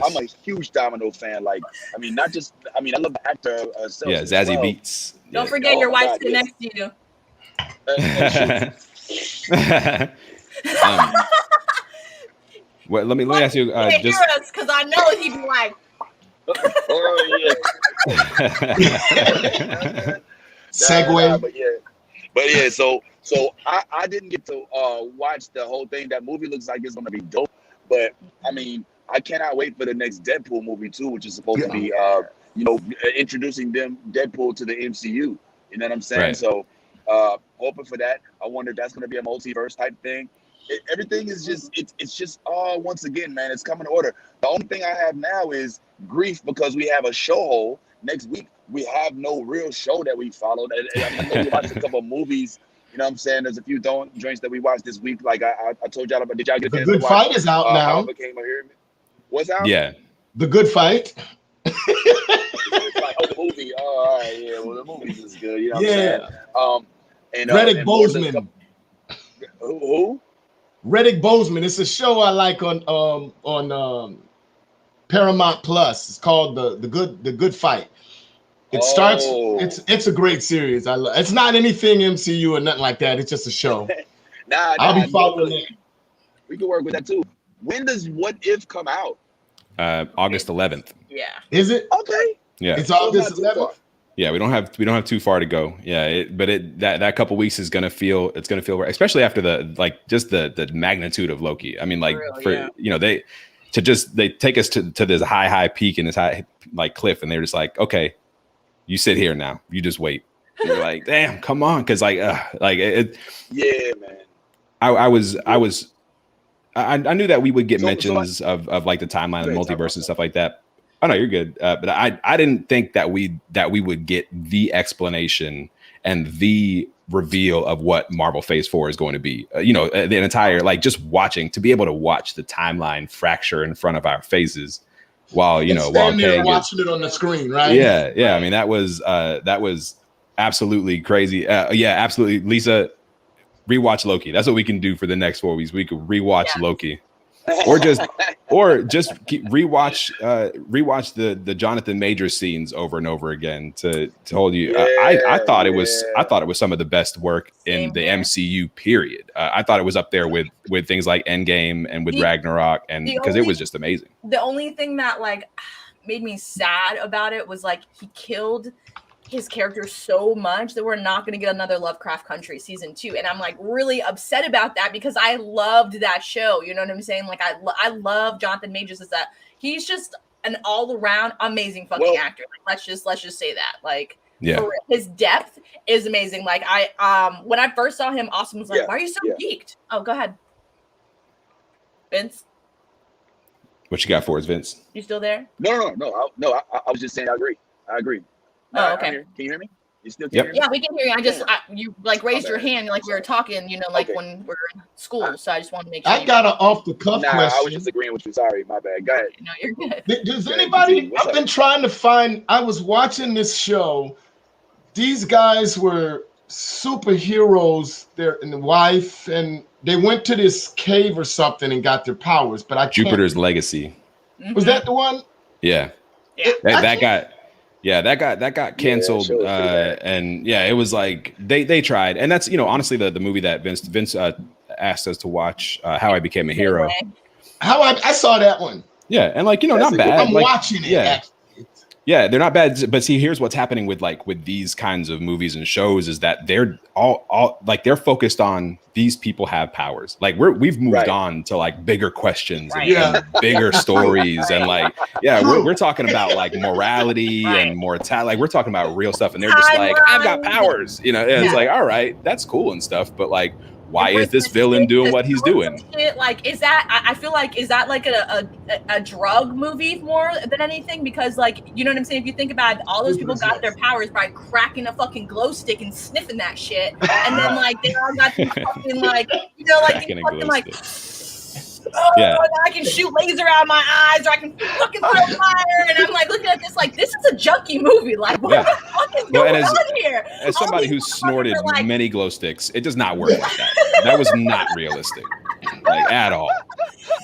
Speaker 1: I'm a huge Domino fan. Like, I mean, not just, I love the actor herself.
Speaker 3: Yeah, Zazie Beetz.
Speaker 2: Don't forget your wife sitting next to you.
Speaker 3: Well, let me ask you.
Speaker 2: Just because I know he'd be like.
Speaker 4: Segue.
Speaker 1: But yeah. So I didn't get to watch the whole thing. That movie looks like it's gonna be dope. But I mean, I cannot wait for the next Deadpool movie too, which is supposed to be introducing Deadpool to the MCU. You know what I'm saying? Right. So hoping for that. I wonder if that's gonna be a multiverse type thing. Everything is just it's just once again, man, it's coming to order. The only thing I have now is grief because we have a show hole. Next week we have no real show that we followed. I know we watched a couple of movies. You know what I'm saying? There's a few joints that we watched this week. Like I told y'all about. Did y'all get
Speaker 4: The Good Fight is out now.
Speaker 1: What's out?
Speaker 3: Yeah.
Speaker 4: The Good Fight.
Speaker 1: The movie. Oh, all right, yeah. Well, the movie is good. You know what I'm saying? And
Speaker 4: Reddick Bozeman.
Speaker 1: Who?
Speaker 4: Reddick Bozeman. It's a show I like on Paramount Plus. It's called the Good Fight. It starts. It's a great series. It's not anything MCU or nothing like that. It's just a show. I'll be following it.
Speaker 1: We can work with that too. When does What If come out?
Speaker 3: August 11th.
Speaker 2: Yeah.
Speaker 4: Is it?
Speaker 1: Okay.
Speaker 3: Yeah.
Speaker 4: It's August 11th.
Speaker 3: Yeah, we don't have too far to go. Yeah, that couple weeks is gonna feel right, especially after the magnitude of Loki. I mean, like they take us to this high peak and this high like cliff, and they're just like, okay, you sit here now, you just wait. And you're like, damn, come on, because
Speaker 1: Yeah, man.
Speaker 3: I knew that we would get mentions of like the timeline and multiverse and stuff like that. Oh no, you're good. But I didn't think that we would get the explanation and the reveal of what Marvel Phase 4 is going to be. The entire just to be able to watch the timeline fracture in front of our faces while Kang
Speaker 4: watching it on the screen, right?
Speaker 3: Yeah. I mean, that was absolutely crazy. Yeah, absolutely. Lisa, rewatch Loki. That's what we can do for the next 4 weeks. We could rewatch Loki. Or just rewatch the Jonathan Majors scenes over and over again to hold you. I thought it was some of the best work in the MCU period. I thought it was up there with things like Endgame and with Ragnarok, and because it was just amazing.
Speaker 2: The only thing that made me sad about it was he killed his character so much that we're not going to get another Lovecraft Country season 2, and I'm really upset about that because I loved that show. You know what I'm saying? I love Jonathan Majors. Is that he's just an all around amazing fucking actor. Let's just say that. His depth is amazing. When I first saw him, Austin was like, "Why are you so geeked?" Oh, go ahead, Vince.
Speaker 3: What you got for us, Vince?
Speaker 2: You still there?
Speaker 1: No. I was just saying, I agree.
Speaker 2: Oh, okay.
Speaker 1: Can you hear me? You still can hear me?
Speaker 2: Yeah, we can hear you. You raised your hand we were talking, when we were in school. So I just wanted to make sure.
Speaker 4: I got an off the cuff question.
Speaker 1: I was just agreeing with you. Sorry, my bad. Go ahead.
Speaker 2: No, you're good.
Speaker 4: Does anybody? I've been trying to find. I was watching this show. These guys were superheroes. They're and the wife, and they went to this cave or something and got their powers. But
Speaker 3: Jupiter's Legacy.
Speaker 4: Was that the one?
Speaker 3: Yeah. That got canceled, and it was they tried, and that's honestly the movie that Vince asked us to watch, How I Became a Hero.
Speaker 4: I saw that one.
Speaker 3: Yeah, and not bad.
Speaker 4: I'm watching it.
Speaker 3: Yeah. Yeah, they're not bad, but see, here's what's happening with these kinds of movies and shows is that they're all they're focused on these people have powers. We've moved on to bigger questions and bigger stories and we're talking about morality and mortality. We're talking about real stuff, and they're just I've got powers. It's all right, that's cool and stuff, but why is this villain doing what he's doing?
Speaker 2: Is that? I feel is that a drug movie more than anything? Because you know what I'm saying? If you think about it, all those people got their powers by cracking a fucking glow stick and sniffing that shit, and then they all got these fucking I can shoot laser out of my eyes, or I can fucking throw fire, and I'm looking at this this is a junky movie. What the fuck is going on here?
Speaker 3: As somebody who's snorted many glow sticks, it does not work like that. That was not realistic, at all.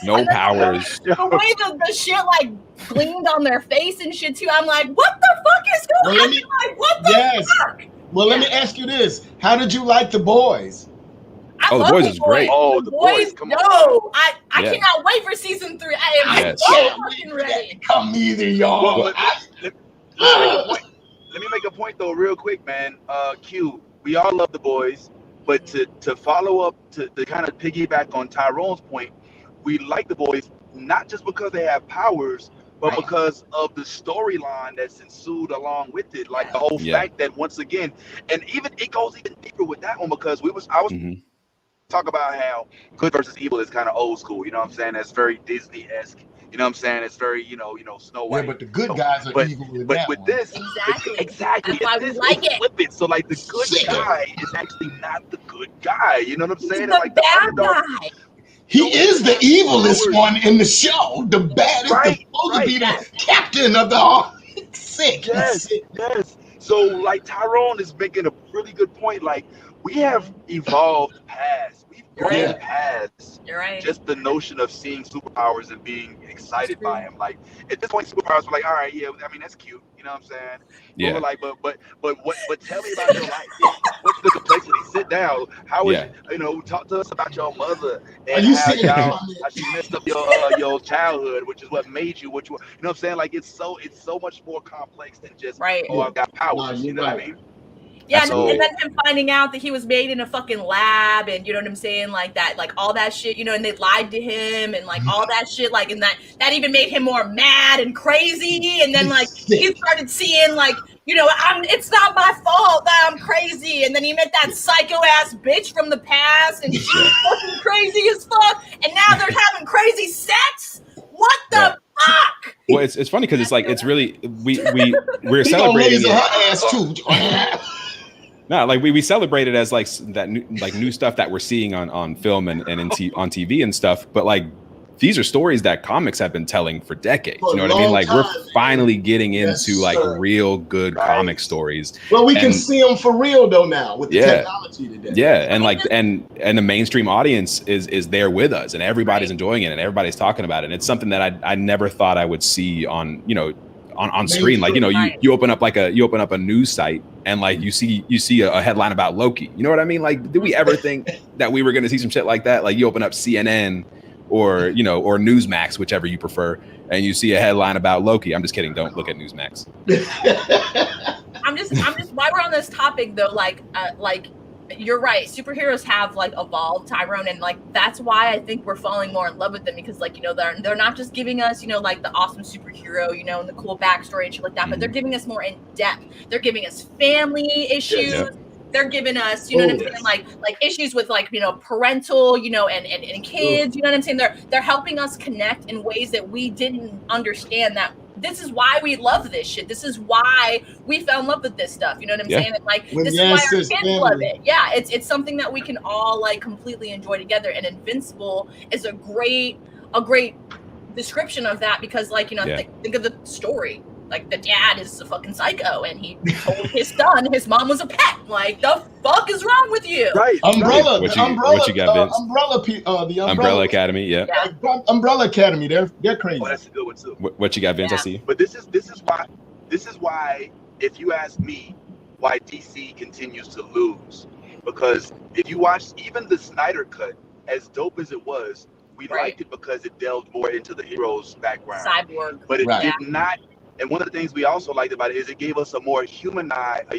Speaker 3: No powers.
Speaker 2: The way the shit gleamed on their face and shit too. I'm what the fuck is going on? What the fuck?
Speaker 4: Well, let me ask you this: how did you like The Boys?
Speaker 3: The Boys is great.
Speaker 1: Oh, The Boys!
Speaker 2: Come on. I cannot wait for season 3. I am so fucking ready.
Speaker 4: Come either, y'all.
Speaker 1: Let me make a point though, real quick, man. Q, we all love The Boys, but to follow up to kind of piggyback on Tyrone's point, we like The Boys not just because they have powers, but because of the storyline that's ensued along with it. The whole fact that once again, and even it goes even deeper with that one because I was. Talk about how good versus evil is kind of old school, you know what I'm saying? That's very Disney-esque, you know what I'm saying? It's very, Snow White.
Speaker 4: Yeah, but the good guys are evil with
Speaker 1: but
Speaker 4: that
Speaker 1: with
Speaker 4: one.
Speaker 1: This, exactly.
Speaker 2: That's why we like it.
Speaker 1: Flip it. So the good guy is actually not the good guy, you know what I'm saying?
Speaker 2: The bad guy.
Speaker 4: He is the evilest one in the show. The baddest, supposed to be the captain of the sick.
Speaker 1: Yes. So Tyrone is making a really good point. We have evolved past. We've grown past just the notion of seeing superpowers and being excited by them. At this point, superpowers were all right, that's cute. You know what I'm saying?
Speaker 3: Yeah.
Speaker 1: But we're but tell me about your life. What's the complexity? down. How was talk to us about your mother and how she messed up your childhood, which is what made you what you. You know what I'm saying? Like it's so much more complex than just I've got powers. You know what I mean?
Speaker 2: Yeah, and then him finding out that he was made in a fucking lab, and you know what I'm saying, like that, like all that shit, you know, and they lied to him, and like all that shit, like, and that even made him more mad and crazy, and then like he started seeing like, you know, it's not my fault that I'm crazy, and then he met that psycho ass bitch from the past, and she was fucking crazy as fuck, and now they're having crazy sex. What the fuck?
Speaker 3: Well, it's funny because it's like it's really we're celebrating
Speaker 4: her ass too.
Speaker 3: No, like we celebrate it as like that new stuff that we're seeing on film and on TV and stuff. But like these are stories that comics have been telling for decades. You know what I mean? Like we're finally getting into like real good comic stories.
Speaker 4: Well, we can see them for real though now with the technology today.
Speaker 3: Yeah, and like and the mainstream audience is there with us, and everybody's enjoying it, and everybody's talking about it. And it's something that I never thought I would see on on screen. Like, you know, you open up a news site and like you see a headline about Loki. You know what I mean? Like, did we ever think that we were going to see some shit like that? Like you open up CNN or, you know, or Newsmax, whichever you prefer, and you see a headline about Loki. I'm just kidding. Don't look at Newsmax.
Speaker 2: I'm just while we're on this topic though, like you're right. Superheroes have like evolved, Tyrone, and like that's why I think we're falling more in love with them, because like, you know, they're not just giving us, you know, like the awesome superhero, you know, and the cool backstory and shit like that, but they're giving us more in depth. They're giving us family issues. Yeah. They're giving us, you know what I'm saying, like issues with like, you know, parental, you know, and kids, you know what I'm saying? They're helping us connect in ways that we didn't understand. That this is why we love this shit. This is why we fell in love with this stuff. You know what I'm saying? And like this is why our kids love it. Yeah, it's something that we can all like completely enjoy together. And Invincible is a great description of that, because like, you know, think of the story. Like the dad is a fucking psycho, and he told his son his mom was a pet. Like, the fuck is wrong with you?
Speaker 4: Right. Umbrella.
Speaker 3: What you got, Vince?
Speaker 4: The
Speaker 3: Umbrella Academy. Yeah.
Speaker 4: Umbrella Academy. They're crazy.
Speaker 1: Oh, that's a good one too.
Speaker 3: What you got, Vince? I see you.
Speaker 1: But this is why, if you ask me, why DC continues to lose, because if you watch even the Snyder Cut, as dope as it was, we liked it because it delved more into the hero's background.
Speaker 2: Cyborg.
Speaker 1: But it did not. And one of the things we also liked about it is it gave us a more humanized, I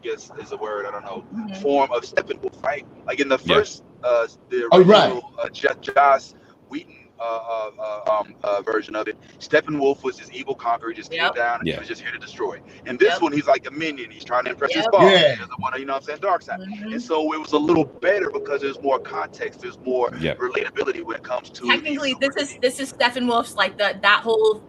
Speaker 1: guess is a word, I don't know, form of Steppenwolf, right? Like in the first, the original Joss Whedon version of it, Steppenwolf was this evil conqueror, just came down and he was just here to destroy. And this one, he's like a minion. He's trying to impress his boss. He doesn't want to, you know what I'm saying, dark side. And so it was a little better because there's more context, there's more relatability when it comes to.
Speaker 2: Technically, this is Steppenwolf's, like that whole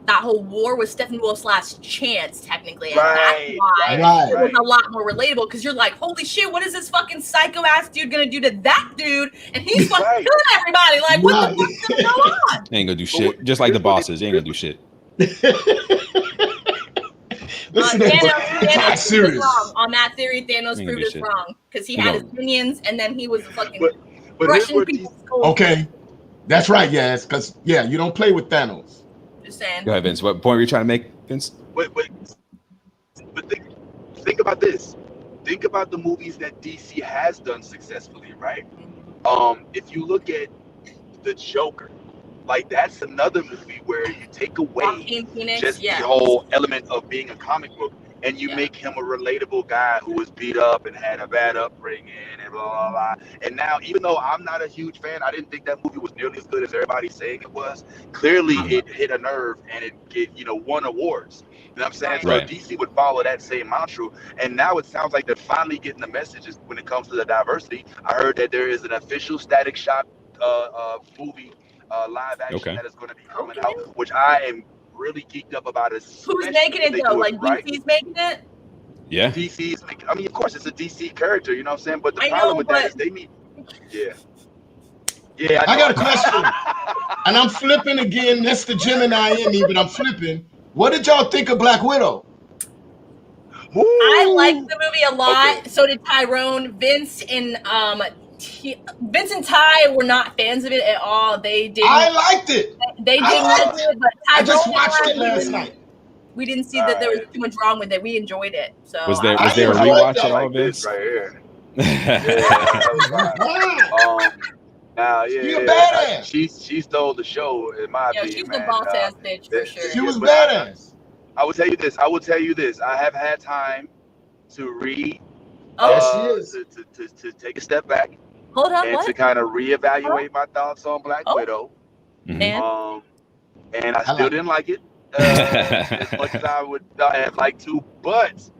Speaker 2: war was Steppenwolf's last chance, technically. And that's why it was a lot more relatable, because you're like, holy shit, what is this fucking psycho ass dude gonna do to that dude? And he's fucking killing everybody. Like, what the fuck's gonna go on?
Speaker 3: Ain't gonna do shit. Just like the bosses, ain't gonna do shit.
Speaker 2: Thanos proved us wrong. On that theory, Thanos proved us wrong, because he had his minions, and then he was fucking brushing people's skulls.
Speaker 4: Okay, that's right, yes, because you don't play with Thanos.
Speaker 2: Just saying.
Speaker 3: Go ahead, Vince. What point were you trying to make, Vince?
Speaker 1: But think about this. Think about the movies that DC has done successfully, right? If you look at the Joker, like that's another movie where you take away just the whole element of being a comic book, and you make him a relatable guy who was beat up and had a bad upbringing and blah blah blah. And now, even though I'm not a huge fan, I didn't think that movie was nearly as good as everybody's saying it was. Clearly, it hit a nerve and it won awards. You know what I'm saying? So DC would follow that same mantra, and now it sounds like they're finally getting the messages when it comes to the diversity. I heard that there is an official Static Shock movie, live action that is going to be coming out, which I am really geeked up about.
Speaker 2: Who's making it though? Like DC's making it?
Speaker 3: Yeah.
Speaker 1: DC's making. I mean, of course, it's a DC character. You know what I'm saying? But the problem with that is they need. Yeah.
Speaker 4: I got a question, and I'm flipping again. That's the Gemini in me, but I'm flipping. What did y'all think of Black Widow?
Speaker 2: I liked the movie a lot. Okay. So did Tyrone. Vince and Ty were not fans of it at all. They didn't.
Speaker 4: I liked it.
Speaker 2: They didn't like it, but Tyrone
Speaker 4: I just watched it last night.
Speaker 2: we didn't see that there was too much wrong with it. We enjoyed it. So
Speaker 3: Was there a
Speaker 4: enjoyed
Speaker 3: rewatch
Speaker 4: that
Speaker 3: at all,
Speaker 1: like this
Speaker 3: Vince?
Speaker 1: right here. Yeah, that was fine. Now,
Speaker 4: She a badass.
Speaker 1: She stole the show in my
Speaker 2: yeah,
Speaker 1: opinion,
Speaker 2: she's the
Speaker 1: man.
Speaker 2: boss ass bitch for sure.
Speaker 4: She was
Speaker 1: but
Speaker 4: badass.
Speaker 1: I will tell you this. I have had time to read.
Speaker 4: Yes, she is.
Speaker 1: To take a step back
Speaker 2: Hold on,
Speaker 1: and
Speaker 2: what?
Speaker 1: to kind of reevaluate my thoughts on Black Widow.
Speaker 2: And
Speaker 1: And I still didn't like it as much as I would have liked to, but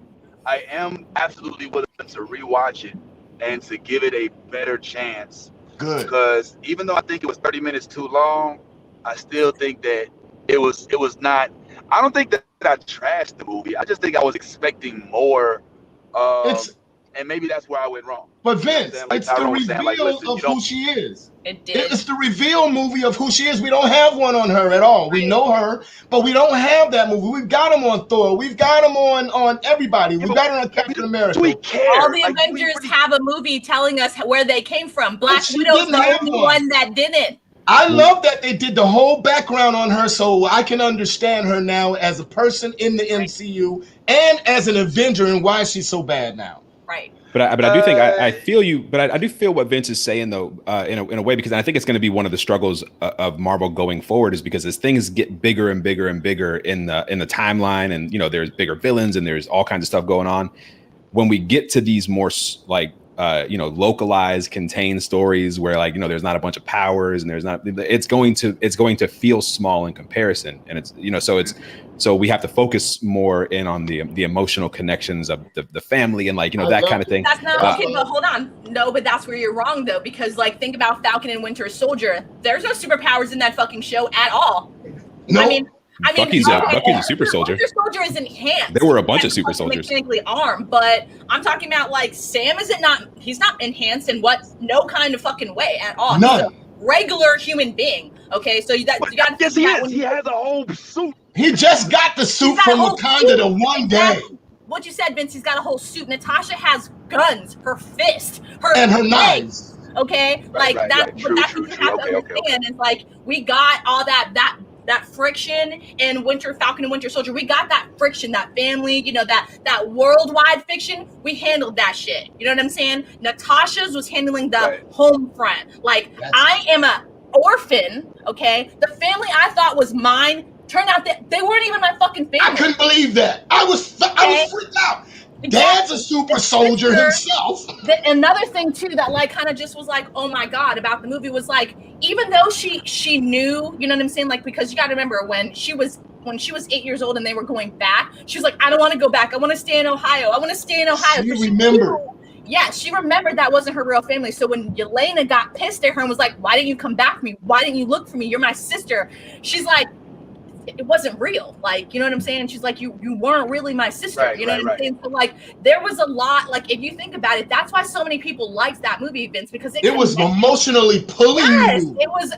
Speaker 1: I am absolutely willing to rewatch it and to give it a better chance.
Speaker 4: Good.
Speaker 1: Because even though I think it was 30 minutes too long, I still think that it was not. I don't think that I trashed the movie. I just think I was expecting more. And maybe that's where I went wrong.
Speaker 4: But Vince,
Speaker 1: Like
Speaker 4: it's the
Speaker 1: Tyrone
Speaker 4: reveal
Speaker 1: saying, like, listen,
Speaker 4: of who she is.
Speaker 2: it did.
Speaker 4: It's the reveal movie of who she is. We don't have one on her at all. We know her, but we don't have that movie. We've got him on Thor. We've got him on everybody. We've got him on Captain America.
Speaker 1: We care.
Speaker 2: All the Avengers have a movie telling us where they came from. Black
Speaker 4: she
Speaker 2: Widow's
Speaker 4: didn't
Speaker 2: the
Speaker 4: have
Speaker 2: only
Speaker 4: one.
Speaker 2: one that didn't.
Speaker 4: I love that they did the whole background on her so I can understand her now as a person in the MCU and as an Avenger and why she's so bad now.
Speaker 2: Right.
Speaker 3: But I do think I feel you. But I do feel what Vince is saying though, in a way, because I think it's going to be one of the struggles of Marvel going forward, is because as things get bigger and bigger and bigger in the timeline, and there's bigger villains and there's all kinds of stuff going on. When we get to these more like localized, contained stories where there's not a bunch of powers and there's not, it's going to feel small in comparison, and it's so we have to focus more in on the emotional connections of the family and that kind of thing.
Speaker 2: That's not okay, but hold on. No, but that's where you're wrong though, because think about Falcon and Winter Soldier. There's no superpowers in that fucking show at all.
Speaker 4: No.
Speaker 2: I mean,
Speaker 3: Bucky's a super soldier.
Speaker 2: Winter Soldier is enhanced.
Speaker 3: There were a bunch of super soldiers.
Speaker 2: Mechanically armed, but I'm talking about Sam he's not enhanced in no kind of fucking way at all.
Speaker 4: None.
Speaker 2: He's a regular human being. Okay, so you got to
Speaker 1: yes, he is. He has a whole suit.
Speaker 4: He just got the suit from Wakanda the one day.
Speaker 2: What you said, Vince, he's got a whole suit. Natasha has guns, her fist,
Speaker 4: and her knives.
Speaker 2: Okay,
Speaker 1: right.
Speaker 2: That's what you have to understand. It's we got all that friction in Falcon and Winter Soldier. We got that friction, that family, that worldwide fiction. We handled that shit. You know what I'm saying? Natasha's was handling the home front. I am a orphan. Okay, the family I thought was mine turned out that they weren't even my fucking family.
Speaker 4: I couldn't believe that. I was freaked out. Exactly. Dad's a super soldier himself.
Speaker 2: Another thing too that kind of just was oh my god about the movie was even though she knew, you know what I'm saying, because you got to remember when she was 8 years old and they were going back, she was I don't want to go back. I want to stay in Ohio.
Speaker 4: She remembered.
Speaker 2: Yeah, she remembered that wasn't her real family. So when Yelena got pissed at her and was why didn't you come back for me? Why didn't you look for me? You're my sister. She's it wasn't real. You know what I'm saying? She's you weren't really my sister. You know what I'm saying? So there was a lot, if you think about it, that's why so many people liked that movie, Vince, because it
Speaker 4: was emotionally pulling you.
Speaker 2: It was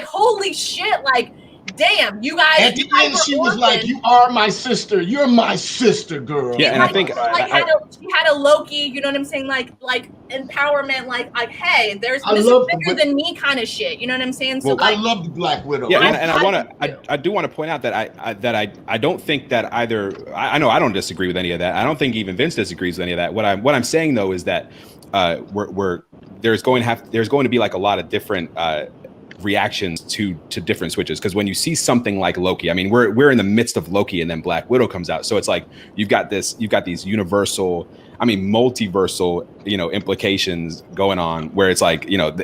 Speaker 2: holy shit, damn, you guys.
Speaker 4: At the end, she was "You are my sister. You're my sister, girl."
Speaker 3: Yeah, and I think
Speaker 2: she had a Loki. You know what I'm saying? Empowerment. Hey, this is bigger than me kind of shit. You know what I'm saying? So
Speaker 4: I love the Black Widow.
Speaker 3: Yeah, and I do want to point out that I don't think that either. I know I don't disagree with any of that. I don't think even Vince disagrees with any of that. What I'm saying though is that there's going to be a lot of different reactions to different switches, because when you see something like Loki, I mean we're in the midst of Loki and then Black Widow comes out, so it's you've got these universal, multiversal implications going on where it's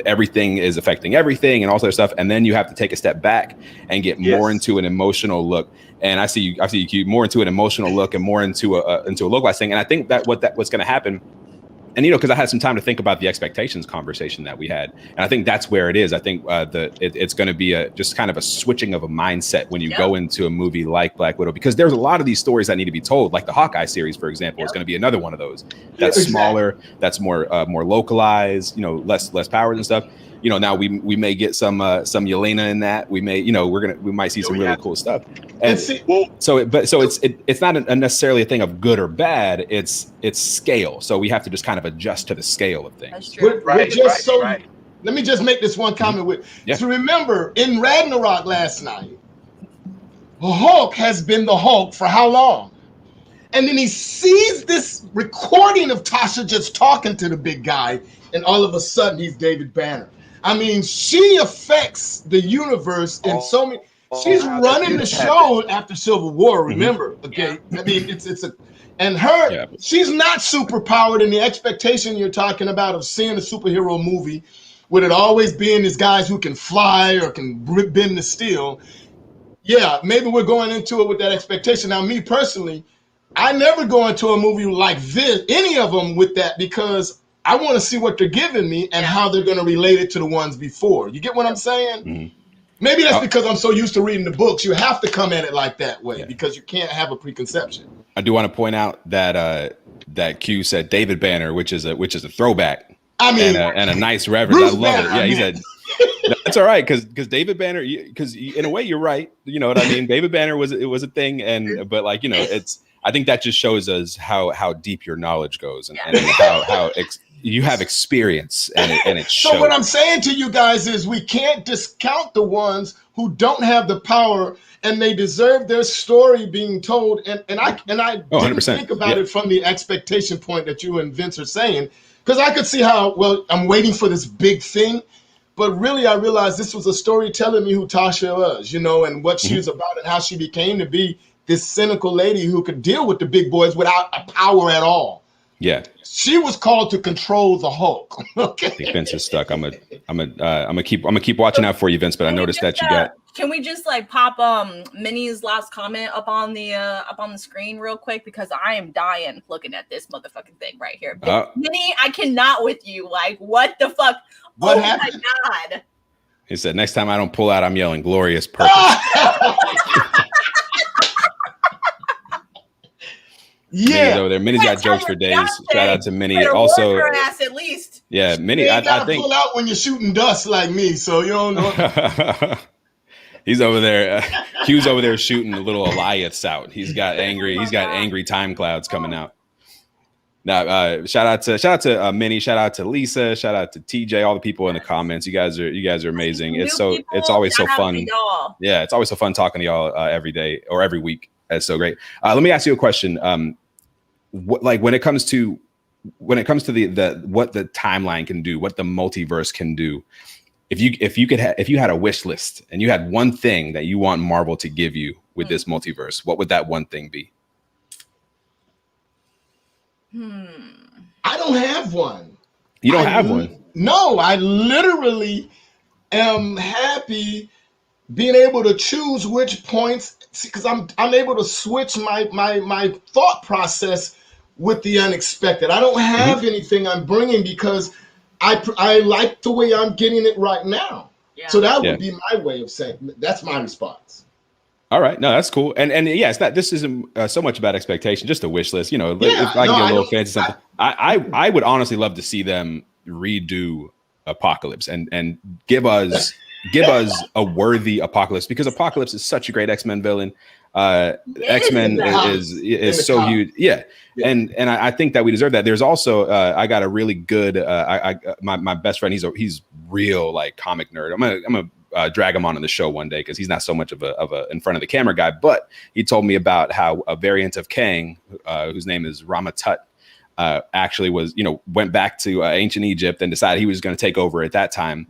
Speaker 3: everything is affecting everything and all that stuff, and then you have to take a step back and get more into an emotional look, and I see you more into an emotional look and more into a localized thing, and I think that what's going to happen. And because I had some time to think about the expectations conversation that we had, and I think that's where it is. I think it's going to be just kind of a switching of a mindset when you go into a movie like Black Widow, because there's a lot of these stories that need to be told. Like the Hawkeye series, for example, is going to be another one of those. That's smaller, that's more localized, less powers and stuff. Now we may get some Yelena in that. We may, we might see some really cool stuff. And it's not necessarily a thing of good or bad. It's scale. So we have to just kind of adjust to the scale of things.
Speaker 2: That's true.
Speaker 4: Let me just make this one comment to remember in Ragnarok last night, Hulk has been the Hulk for how long? And then he sees this recording of Tasha just talking to the big guy, and all of a sudden he's David Banner. I mean, she affects the universe in so many. She's running the show after Civil War. Remember, okay? I mean, it's a, and her, she's not super powered. And the expectation you're talking about of seeing a superhero movie, with it always being these guys who can fly or can bend the steel. Yeah, maybe we're going into it with that expectation. Now, me personally, I never go into a movie like this, any of them, with that, because I want to see what they're giving me and how they're going to relate it to the ones before. You get what I'm saying? Mm-hmm. Maybe that's because I'm so used to reading the books. You have to come at it like that way because you can't have a preconception. I
Speaker 3: do want to point out that that Q said David Banner, which is a throwback.
Speaker 4: I mean,
Speaker 3: and a nice reference. I love Banner, it. Yeah, he said that's all right because David Banner, because in a way you're right. You know what I mean? David Banner was a thing, but like, you know, I think that just shows us how deep your knowledge goes and how you have experience and it shows.
Speaker 4: So what I'm saying to you guys is we can't discount the ones who don't have the power and they deserve their story being told. And I didn't think about it from the expectation point that you and Vince are saying, because I could see how, well, I'm waiting for this big thing. But really, I realized this was a story telling me who Tasha was, you know, and what she was about and how she became to be this cynical lady who could deal with the big boys without a power at all.
Speaker 3: Yeah,
Speaker 4: she was called to control the Hulk. Okay,
Speaker 3: Vince is stuck. I'm gonna keep watching out for you, Vince. But I noticed that you got.
Speaker 2: Can we just like pop Minnie's last comment up on the screen real quick, because I am dying looking at this motherfucking thing right here. Minnie, I cannot with you. Like, what the fuck?
Speaker 4: What happened?
Speaker 2: My God.
Speaker 3: He said, "Next time I don't pull out, I'm yelling glorious purpose."
Speaker 4: Yeah,
Speaker 3: over there. Minnie's got jokes for days. Shout out to Minnie. Also,
Speaker 2: her ass at least.
Speaker 3: Yeah, Minnie. I think
Speaker 4: pull out when you're shooting dust like me, so you don't know.
Speaker 3: He's over there. Q's over there shooting the little Eliaths out. He's got angry time clouds coming out. Now, shout out to Minnie. Shout out to Lisa. Shout out to TJ. All the people in the comments. You guys are amazing. It's always so fun. Yeah, it's always so fun talking to y'all every day or every week. That's so great. Let me ask you a question. When it comes to the what the timeline can do, what the multiverse can do, if you had a wish list and you had one thing that you want Marvel to give you with this multiverse, what would that one thing be?
Speaker 4: I don't have one.
Speaker 3: You don't have one?
Speaker 4: No, I literally am happy being able to choose which points, because I'm able to switch my thought process with the unexpected. I don't have anything I'm bringing because I like the way I'm getting it right now. Yeah. So that would be my way of saying that's my response.
Speaker 3: All right, no, that's cool. And yeah, it's not. This isn't so much about expectation, just a wish list. You know, if I can get a little fancy something. I would honestly love to see them redo Apocalypse and give us a worthy Apocalypse, because Apocalypse is such a great X-Men villain. X-Men is so huge. Yeah. And I think that we deserve that. There's also I got a really good my best friend, he's real like comic nerd. I'm gonna drag him on the show one day because he's not so much of a in front of the camera guy, but he told me about how a variant of Kang, whose name is Ramatut, actually went back to ancient Egypt and decided he was going to take over at that time.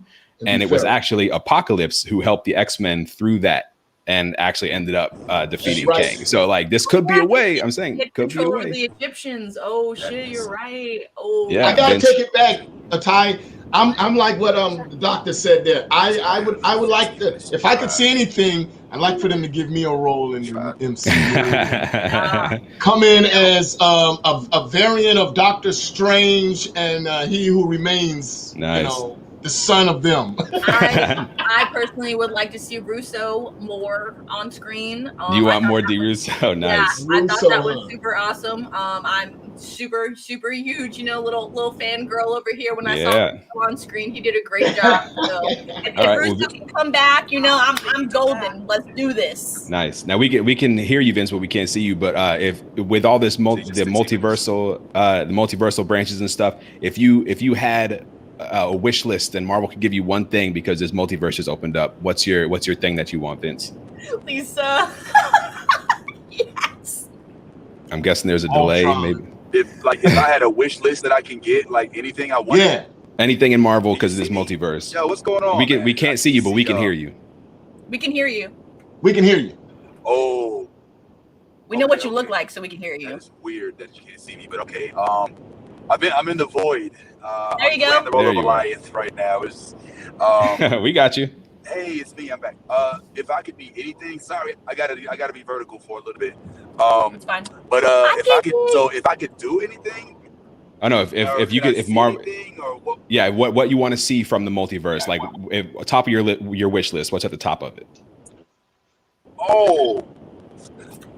Speaker 3: And it was actually Apocalypse who helped the X-Men through that and actually ended up defeating Kang. So like this could be a way. I'm saying could be a way.
Speaker 2: The Egyptians. Oh shit, you're right. Oh
Speaker 4: yeah, I gotta take it back, Atai. I'm like what the doctor said there. I would like to, if I could see anything, I'd like for them to give me a role in the MCU. Come in as a variant of Doctor Strange and He Who Remains.
Speaker 3: Nice.
Speaker 4: You know, the son of them.
Speaker 2: I personally would like to see Russo more on screen.
Speaker 3: You want more D Russo? Nice.
Speaker 2: Yeah, I thought that was super awesome. I'm super huge, little fangirl over here. When I saw him on screen, he did a great job. So if Russo can come back, I'm golden. Let's do this.
Speaker 3: Nice. Now we can hear you, Vince, but we can't see you. But if with all this the multiversal branches and stuff, if you had a wish list and Marvel could give you one thing because this multiverse has opened up, what's your thing that you want, Vince?
Speaker 2: Lisa. Yes.
Speaker 3: I'm guessing there's a delay.
Speaker 4: Ultron.
Speaker 3: Maybe
Speaker 1: If I had a wish list that I can get, like anything I want.
Speaker 4: Yeah.
Speaker 3: anything in Marvel because of this multiverse.
Speaker 1: Yo, what's going on?
Speaker 3: We can't see you, but we can hear you.
Speaker 2: We can hear you.
Speaker 4: We can hear you.
Speaker 1: Oh.
Speaker 2: We know what you look like, so we can hear you.
Speaker 1: It's weird that you can't see me, but okay. I'm in the void.
Speaker 2: There you
Speaker 1: I'm
Speaker 2: go.
Speaker 1: playing the role
Speaker 3: There
Speaker 1: of
Speaker 3: you are.
Speaker 1: Goliath right now. Is
Speaker 3: We got you.
Speaker 1: hey, it's me. I'm back. If I could be anything, sorry, I gotta be vertical for a little bit.
Speaker 2: It's fine.
Speaker 1: But if I could do anything,
Speaker 3: I know if you could, if Marvel,
Speaker 1: what?
Speaker 3: yeah, what you want to see from the multiverse, like top of your wish list, what's at the top of it?
Speaker 1: Oh,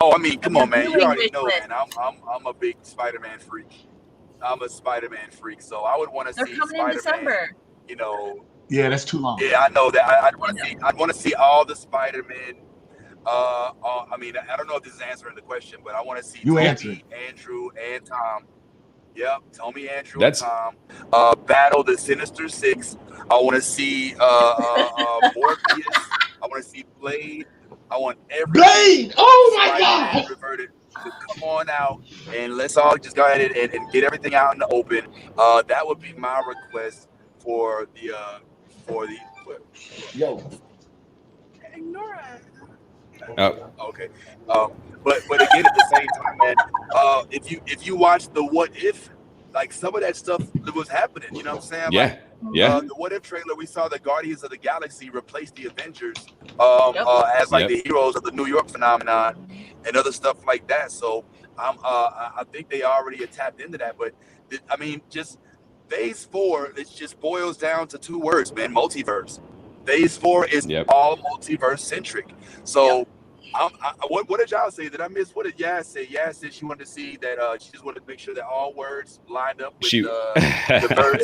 Speaker 1: I mean, come on, man. You
Speaker 2: Viewing
Speaker 1: already
Speaker 2: wish
Speaker 1: know,
Speaker 2: list.
Speaker 1: man. I'm a big Spider-Man freak. I'm a Spider-Man freak, so I would want to
Speaker 2: They're
Speaker 1: see
Speaker 2: coming in
Speaker 1: Spider-Man.
Speaker 2: December.
Speaker 1: You know,
Speaker 4: Yeah, that's too long.
Speaker 1: yeah, I know that. I'd want to see all the Spider-Man. I mean, I don't know if this is answering the question, but I want to see
Speaker 4: You
Speaker 1: Tony,
Speaker 4: answer it.
Speaker 1: Andrew, and Tom. Yep, Tommy, Andrew,
Speaker 3: That's-
Speaker 1: and Tom. Battle the Sinister Six. I want to see Morpheus. I want to see Blade. I want every
Speaker 4: Blade! Oh my
Speaker 1: Spider-Man
Speaker 4: God!
Speaker 1: reverted to come on out, and let's all just go ahead and get everything out in the open. That would be my request for the
Speaker 4: Yo.
Speaker 1: ignore it.
Speaker 3: Oh.
Speaker 1: Okay. But again, at the same time, man, if you watch the What If, like some of that stuff that was happening, you know what I'm saying?
Speaker 3: Yeah, yeah.
Speaker 1: The What If trailer, we saw the Guardians of the Galaxy replace the Avengers as like the heroes of the New York phenomenon and other stuff like that. So I think they already tapped into that. But I mean, just Phase 4, it just boils down to two words, man: multiverse. Phase 4 is all multiverse centric. So. What did y'all say? Did I miss? What did Yas say? Yas said she wanted to see that. She just wanted to make sure that all words lined up with the birds.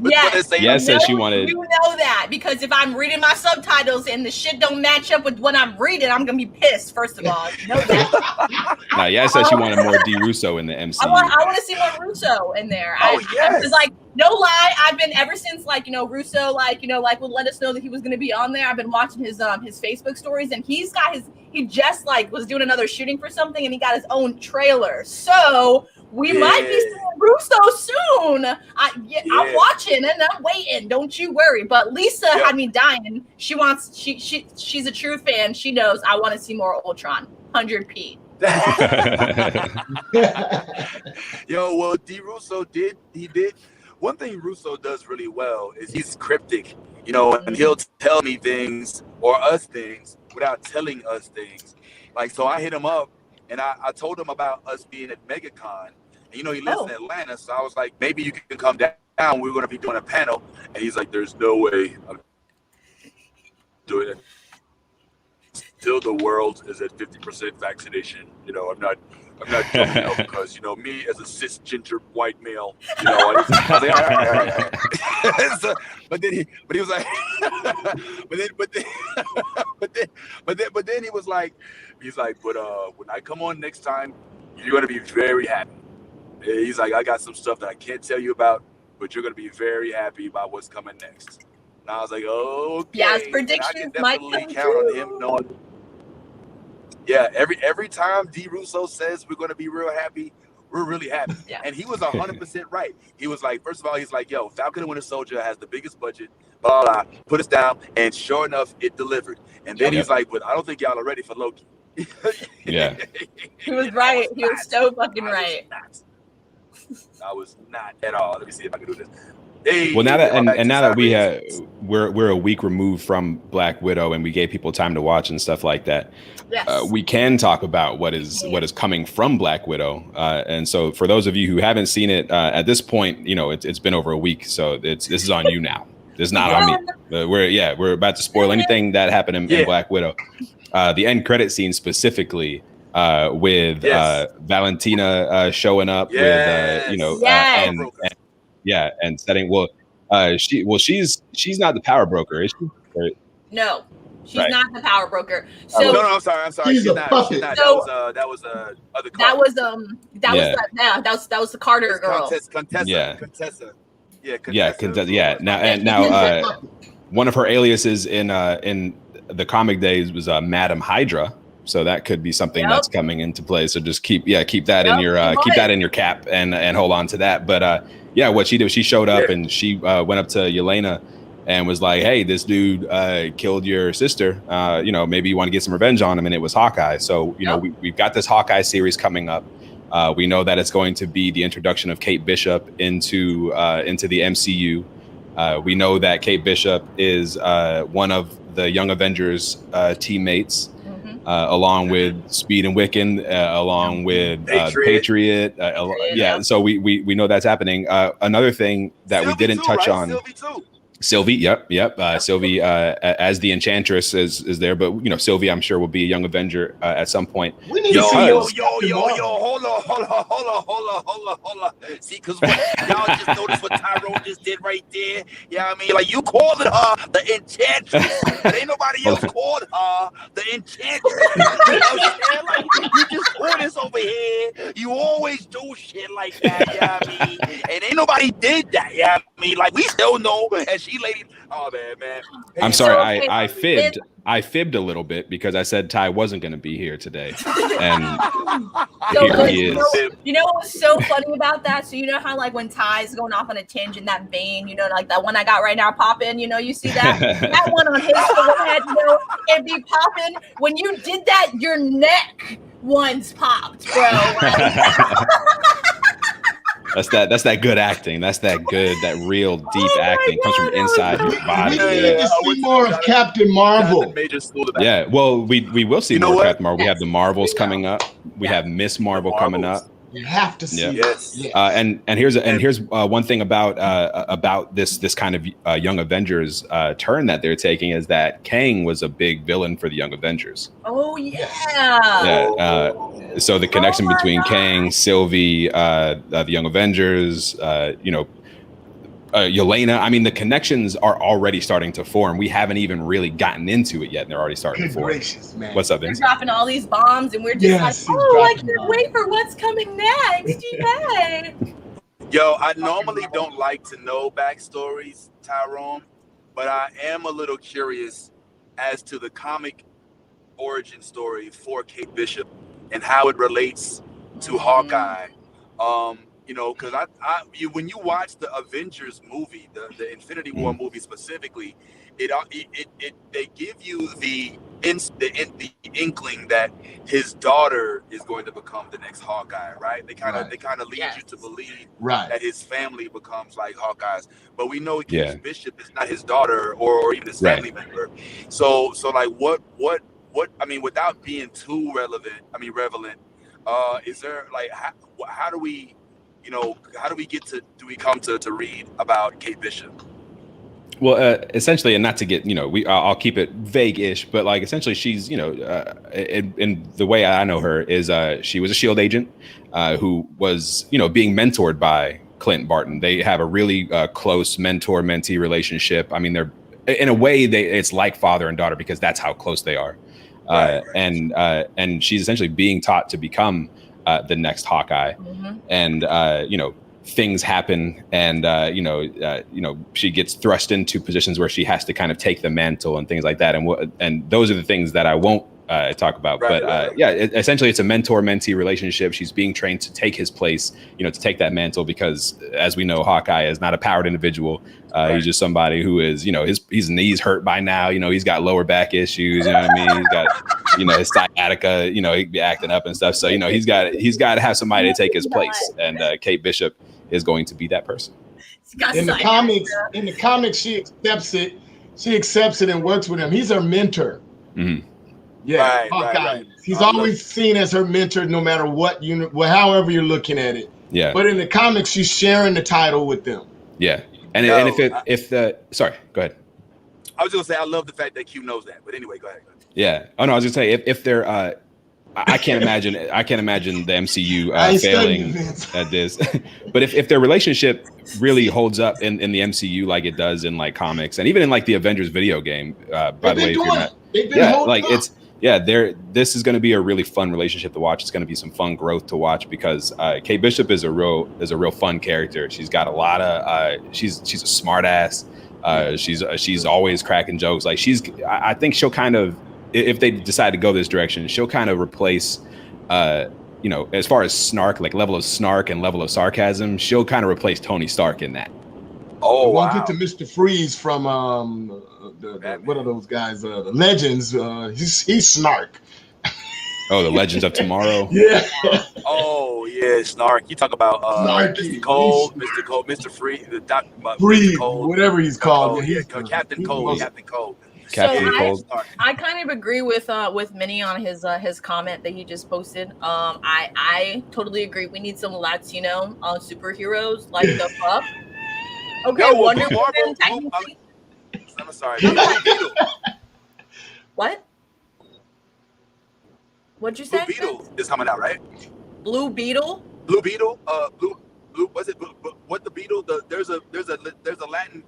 Speaker 2: Yes,
Speaker 3: Yas said she wanted.
Speaker 2: You know that because if I'm reading my subtitles and the shit don't match up with what I'm reading, I'm gonna be pissed. First of all, you know that.
Speaker 3: No, Yas said she wanted more D. Russo in the MCU.
Speaker 2: I want to see more Russo in there. Because like, no lie, I've been ever since Russo would let us know that he was gonna be on there. I've been watching his Facebook stories, and he just was doing another shooting for something, and he got his own trailer. So we might be seeing Russo soon. I'm watching and I'm waiting. Don't you worry. But Lisa had me dying. She's a true fan. She knows I want to see more Ultron. 100p.
Speaker 1: Yo, well, D. Russo did. One thing Russo does really well is he's cryptic, and he'll tell me things or us things without telling us things. Like, so I hit him up and I told him about us being at MegaCon. And, he lives in Atlanta. So I was like, maybe you can come down. We're going to be doing a panel. And he's like, there's no way I'm doing it. Still, the world is at 50% vaccination. I'm not jumping out because, me as a cisgender white male, I was like, all right. So, but he was like, but then he was like, but when I come on next time, you're going to be very happy. He's like, I got some stuff that I can't tell you about, but you're going to be very happy about what's coming next. And I was like, okay.
Speaker 2: Yeah, his predictions might come
Speaker 1: count on him knowing. Yeah, every time D. Russo says we're going to be real happy, we're really happy. Yeah. And he was 100% right. He was like, first of all, he's like, yo, Falcon and Winter Soldier has the biggest budget, blah, blah, blah, put us down. And sure enough, it delivered. And then he's like, but I don't think y'all are ready for Loki.
Speaker 3: Yeah.
Speaker 2: He was right. He was so fucking right.
Speaker 1: I was not at all. Let me see if I can do this. Hey,
Speaker 3: well, now that we're a week removed from Black Widow and we gave people time to watch and stuff like that, we can talk about what is coming from Black Widow. And so for those of you who haven't seen it at this point, it's been over a week, so this is on you now. It's not on me. We're about to spoil anything that happened in Black Widow. The end credit scene specifically with Valentina showing up and setting. She's not the power broker, is she? Or,
Speaker 2: no, she's not the power broker. So
Speaker 1: no, I'm sorry.
Speaker 4: She's a puppet.
Speaker 1: So, that was other Carter.
Speaker 2: That was the Carter girl.
Speaker 1: Contessa.
Speaker 3: Now one of her aliases in the comic days was Madam Hydra. So that could be something that's coming into play. So just keep that in your cap and hold on to that. But what she did, she showed up and she went up to Yelena and was like, "Hey, this dude killed your sister. Maybe you want to get some revenge on him." And it was Hawkeye. So we've got this Hawkeye series coming up. We know that it's going to be the introduction of Kate Bishop into the MCU. We know that Kate Bishop is one of the Young Avengers teammates. Along with Speed and Wiccan, along with Patriot. So we know that's happening. Another thing that we didn't touch on.
Speaker 1: Sylvie too.
Speaker 3: Sylvie, yep. Sylvie as the Enchantress is there, but Sylvie, I'm sure, will be a Young Avenger at some point.
Speaker 1: We need hold on. See, because y'all just noticed what Tyrone just did right there. Yeah, I mean, like you called her the Enchantress, but ain't nobody else called her the Enchantress. You know what I'm saying? Like, you just pull this over here. You always do shit like that. Yeah, I mean, and ain't nobody did that. Yeah, I mean, like we still know. And she lady, oh man. Hey,
Speaker 3: I'm sorry, I fibbed. I fibbed a little bit because I said Ty wasn't going to be here today, and here he is.
Speaker 2: You know what was so funny about that? So you know how like when Ty's going off on a tangent, that vein, like that one I got right now popping. You see that that one on his forehead, it'd be popping. When you did that, your neck once popped, bro.
Speaker 3: That's that good acting. That's that real deep acting. Comes from inside your body.
Speaker 4: We need to see more of Captain Marvel.
Speaker 3: Yeah, well, we will see more of Captain Marvel. We have the Marvels coming up. We have Miss Marvel coming up.
Speaker 4: You have to see.
Speaker 1: Yes.
Speaker 3: And here's one thing about this kind of Young Avengers turn that they're taking is that Kang was a big villain for the Young Avengers.
Speaker 2: Oh yeah.
Speaker 3: Yeah. So the connection between Kang, Sylvie, the Young Avengers, Yelena. I mean, the connections are already starting to form. We haven't even really gotten into it yet, and they're already starting to form.
Speaker 4: Gracious, man.
Speaker 3: What's up,
Speaker 2: They're
Speaker 3: Vince?
Speaker 2: dropping all these bombs, and we're just I can't wait for what's coming next. Yay!
Speaker 1: Yo, I normally don't like to know backstories, Tyrone, but I am a little curious as to the comic origin story for Kate Bishop and how it relates to Hawkeye. Because when you watch the Avengers movie, the Infinity War movie specifically, they give you the inkling that his daughter is going to become the next Hawkeye, right? They kind of lead you to believe that his family becomes like Hawkeyes, but we know Kate Bishop is not his daughter or even his family member. So like what I mean, without being too relevant, is there like how do we come to read about Kate Bishop?
Speaker 3: Well, essentially, and not to get, I'll keep it vague-ish, but like essentially she's, in the way I know her is she was a SHIELD agent who was, being mentored by Clint Barton. They have a really close mentor-mentee relationship. I mean, they're in a way it's like father and daughter because that's how close they are. And she's essentially being taught to become the next Hawkeye, and things happen, and she gets thrust into positions where she has to kind of take the mantle and things like that, and those are the things that I won't talk about. Essentially it's a mentor-mentee relationship. She's being trained to take his place, to take that mantle, because as we know, Hawkeye is not a powered individual. He's just somebody who is, his knees hurt by now, he's got lower back issues, you know what I mean? He's got, his sciatica, he'd be acting up and stuff. So, he's got to have somebody to take his place. And Kate Bishop is going to be that person.
Speaker 4: In the comics, she accepts it. She accepts it and works with him. He's her mentor.
Speaker 3: Mm-hmm.
Speaker 4: Yeah, Hawkeye. He's always seen as her mentor, no matter what however you're looking at it.
Speaker 3: Yeah.
Speaker 4: But in the comics, she's sharing the title with them.
Speaker 3: Yeah. And sorry, go ahead.
Speaker 1: I was gonna say I love the fact that Q knows that, but anyway, go ahead.
Speaker 3: Yeah. Oh no, I was gonna say if they're I can't imagine the MCU failing at this. But if their relationship really holds up in the MCU like it does in like comics and even in like the Avengers video game, by the way, if you're not, yeah, this is going to be a really fun relationship to watch. It's going to be some fun growth to watch because Kate Bishop is a real fun character. She's got a lot of she's a smart ass. She's always cracking jokes. Like I think she'll kind of, if they decide to go this direction, she'll kind of replace as far as snark, like level of snark and level of sarcasm, she'll kind of replace Tony Stark in that.
Speaker 4: Oh, we'll get to Mr. Freeze from what are those guys? The Legends. He's Snark.
Speaker 3: Oh, the Legends of Tomorrow.
Speaker 4: Yeah.
Speaker 5: Oh yeah, Snark. You talk about Mr. Cold, Mr. Freeze,
Speaker 4: Freeze,
Speaker 5: Cold,
Speaker 4: whatever he's called.
Speaker 5: Captain Cold. Captain Cold.
Speaker 3: Captain Cold.
Speaker 2: I kind of agree with Minnie on his comment that he just posted. I totally agree. We need some Latino superheroes like the Pup. Okay,
Speaker 5: Yo,
Speaker 2: Wonder Woman. Technically.
Speaker 5: I'm sorry. Blue Beetle.
Speaker 2: What? What'd you say?
Speaker 5: Blue Beetle is coming out, right?
Speaker 2: Blue Beetle.
Speaker 5: Blue Beetle. Blue. What's it? What the Beetle? There's a Latin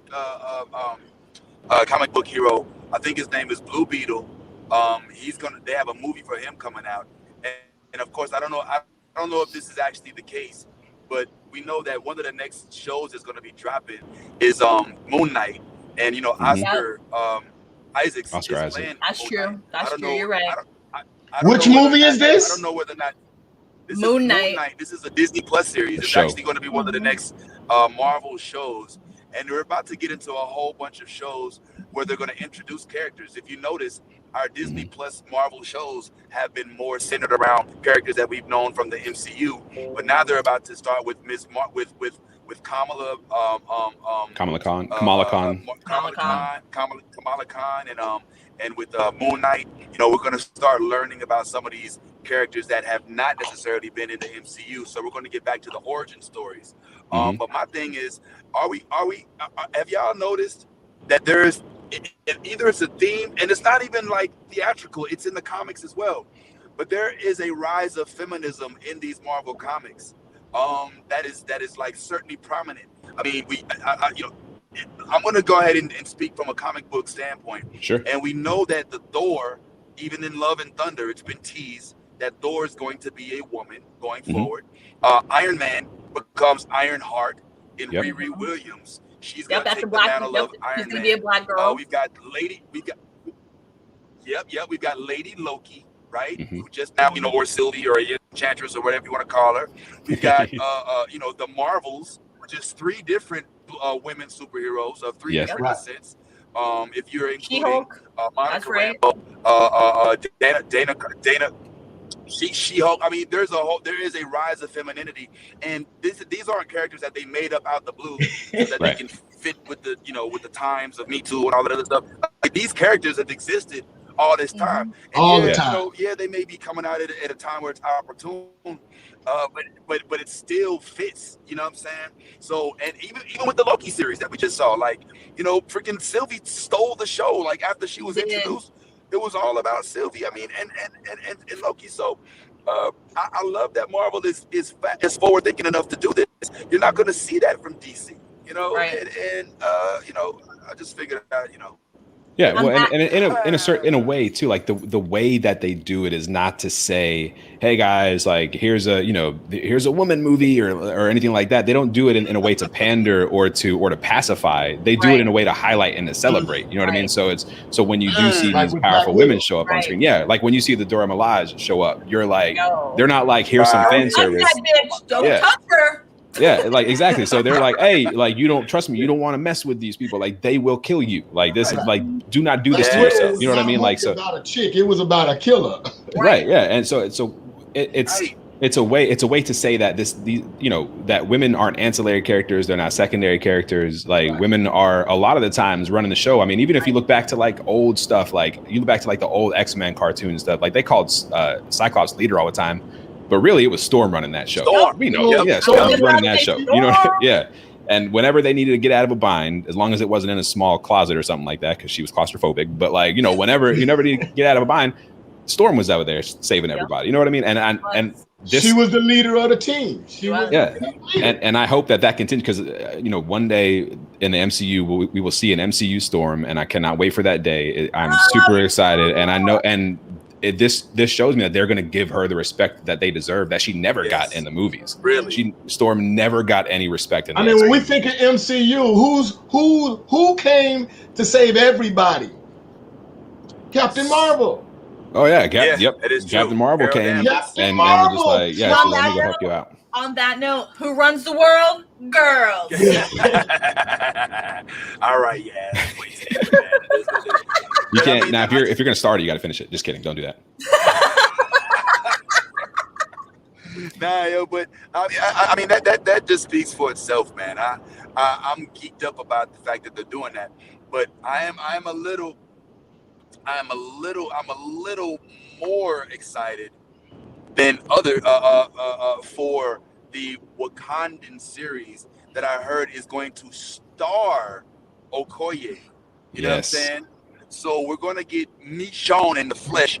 Speaker 5: comic book hero. I think his name is Blue Beetle. They have a movie for him coming out, and of course I don't know if this is actually the case, but we know that one of the next shows that's going to be dropping is Moon Knight, and Oscar Isaacs is playing.
Speaker 2: That's true. That's true. You're right.
Speaker 4: Which movie is this?
Speaker 5: I don't know whether or not.
Speaker 2: Moon Knight.
Speaker 5: This is a Disney Plus series. It's actually going to be one of the next Marvel shows. And they're about to get into a whole bunch of shows where they're going to introduce characters. If you notice, our Disney Plus Marvel shows have been more centered around characters that we've known from the MCU. But now they're about to start with Kamala Khan, and with Moon Knight. We're going to start learning about some of these characters that have not necessarily been in the MCU. So we're going to get back to the origin stories. But my thing is, have y'all noticed that there's either it's a theme, and it's not even like theatrical, it's in the comics as well, but there is a rise of feminism in these Marvel comics that is like certainly prominent. I mean, I'm going to go ahead and speak from a comic book standpoint.
Speaker 3: Sure.
Speaker 5: And we know that the Thor, even in Love and Thunder, it's been teased that Thor is going to be a woman going forward. Iron Man becomes Ironheart in Riri Williams. She's going to take the mantle of Iron Man.
Speaker 2: She's going to be a black girl.
Speaker 5: We've got Lady Loki, right? Who just now, or Sylvie or Enchantress or whatever you want to call her. We've got, the Marvels, which is 3 different women superheroes of 3 different sets. If you're including Monica Rambeau, Dana. She-Hulk. I mean, there is a rise of femininity, and these aren't characters that they made up out the blue so that they can fit with the with the times of Me Too and all that other stuff. Like, these characters have existed all this time. And
Speaker 4: all the time.
Speaker 5: They may be coming out at a time where it's opportune, but it still fits. You know what I'm saying? So, and even with the Loki series that we just saw, freaking Sylvie stole the show. Like, after she was introduced, it was all about Sylvie. I mean, and Loki. So, I love that Marvel is forward thinking enough to do this. You're not going to see that from DC,
Speaker 2: Right.
Speaker 5: And I just figured out,
Speaker 3: Yeah, well, and in a way too, like the way that they do it is not to say, hey guys, like here's a woman movie or anything like that. They don't do it in a way to pander or to pacify. They do it in a way to highlight and to celebrate. You know what I mean? So when you do see these powerful women show up on screen, like when you see the Dora Milaje show up, you're like, they're not like, here's some fan service.
Speaker 2: Don't touch her.
Speaker 3: Yeah, like exactly. So they're like, hey, like you don't trust me, you don't want to mess with these people. Like they will kill you. Like this is like, do not do this to yourself. You know what I mean? Like so.
Speaker 4: About a chick, it was about a killer.
Speaker 3: Right. Yeah. And so it's a way to say that that women aren't ancillary characters, they're not secondary characters. Like women are a lot of the times running the show. I mean, even if you look back to like old stuff, like you look back to like the old X-Men cartoon stuff, like they called Cyclops leader all the time. But really, it was Storm running that show. Storm was running that show. And whenever they needed to get out of a bind, as long as it wasn't in a small closet or something like that, because she was claustrophobic. But like, whenever you never need to get out of a bind, Storm was out there saving everybody. You know what I mean? And
Speaker 4: she was the leader of the team.
Speaker 3: And I hope that continues because one day in the MCU we will see an MCU Storm, and I cannot wait for that day. I'm super excited, and I know and. this shows me that they're going to give her the respect that they deserve that she never got in the movies.
Speaker 5: Really,
Speaker 3: Storm never got any respect in.
Speaker 4: I mean, when we think of MCU, who came to save everybody? Captain Marvel.
Speaker 3: Oh yeah,
Speaker 5: yep, it is
Speaker 3: Captain
Speaker 5: true.
Speaker 3: Marvel came and was just like, yeah, so let me go help you out.
Speaker 2: On that note, who runs the world? Girls.
Speaker 5: All right, yeah.
Speaker 3: You can't now. If you're gonna start it, you got to finish it. Just kidding. Don't do that.
Speaker 5: Nah, yo, but I mean that just speaks for itself, man. I'm geeked up about the fact that they're doing that, but I'm a little more excited than other for the Wakandan series that I heard is going to star Okoye. You know what I'm saying? So we're going to get Michonne in the flesh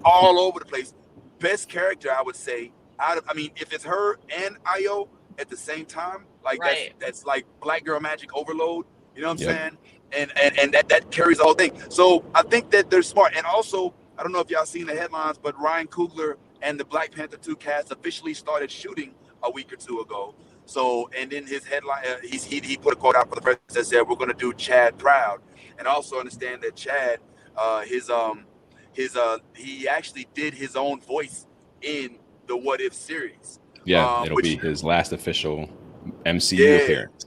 Speaker 5: all over the place. Best character, I would say, if it's her and Ayo at the same time, like that's like Black Girl Magic overload. You know what I'm saying? And that carries the whole thing. So I think that they're smart. And also, I don't know if y'all seen the headlines, but Ryan Coogler and the Black Panther 2 cast officially started shooting a week or two ago. So, and in his headline, he put a quote out for the press that said, "We're going to do Chad proud," and also understand that Chad, he actually did his own voice in the What If series.
Speaker 3: Yeah, it'll be his last official MCU appearance.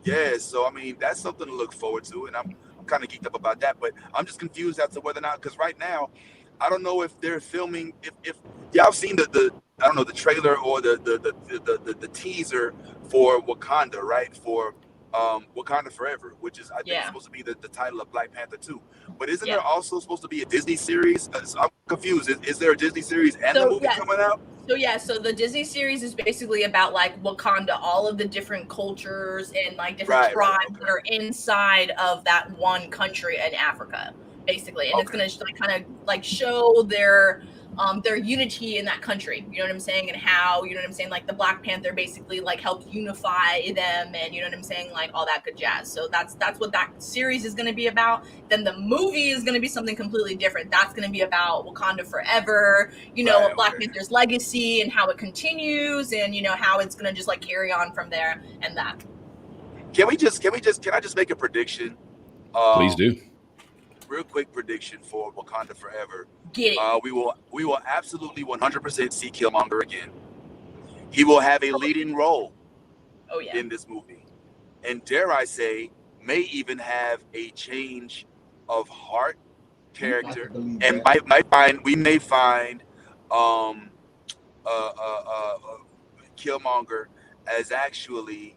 Speaker 5: Yeah, so I mean that's something to look forward to, and I'm kind of geeked up about that. But I'm just confused as to whether or not, because right now, I don't know if they're filming. If y'all seen the I don't know, the trailer or the teaser for Wakanda, right? For Wakanda Forever, which is I think supposed to be the title of Black Panther 2. But isn't there also supposed to be a Disney series? I'm confused. Is there a Disney series and the movie coming out?
Speaker 2: So the Disney series is basically about like Wakanda, all of the different cultures and like different tribes that are inside of that one country in Africa, basically. And it's gonna like kind of like show their unity in that country, you know what I'm saying, and how, you know what I'm saying, like the Black Panther basically like helped unify them, and you know what I'm saying, like all that good jazz. So that's what that series is going to be about. Then the movie is going to be something completely different. That's going to be about Wakanda Forever, you know, Black Panther's legacy and how it continues, and you know how it's going to just like carry on from there. And that
Speaker 5: can I just make a prediction?
Speaker 3: Please do.
Speaker 5: Real quick prediction for Wakanda Forever.
Speaker 2: Get it.
Speaker 5: We will absolutely 100% see Killmonger again. He will have a leading role in this movie, and dare I say, may even have a change of heart character, and we may find Killmonger as actually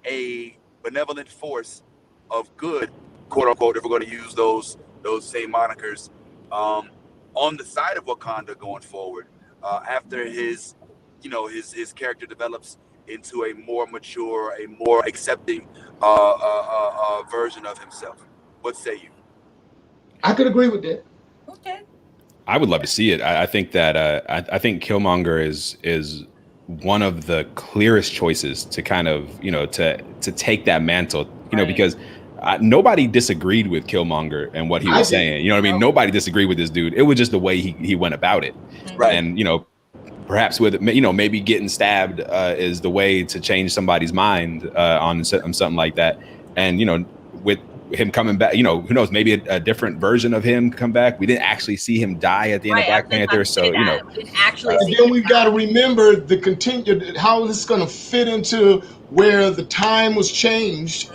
Speaker 5: a benevolent force of good, quote unquote, if we're going to use those same monikers, on the side of Wakanda going forward, after his character develops into a more mature, a more accepting version of himself. What say you?
Speaker 4: I could agree with that.
Speaker 2: Okay.
Speaker 3: I would love to see it. I think that I think Killmonger is one of the clearest choices to kind of, you know, to take that mantle, you know, because nobody disagreed with Killmonger and what he was saying. You know what I mean? Nobody disagreed with this dude. It was just the way he went about it.
Speaker 5: Right.
Speaker 3: And, you know, perhaps with, you know, maybe getting stabbed is the way to change somebody's mind on something like that. And, you know, with him coming back, you know, who knows, maybe a different version of him come back. We didn't actually see him die at the end of Black Panther. So, you know,
Speaker 4: and then we've got to remember the continued, how this is going to fit into where the time was changed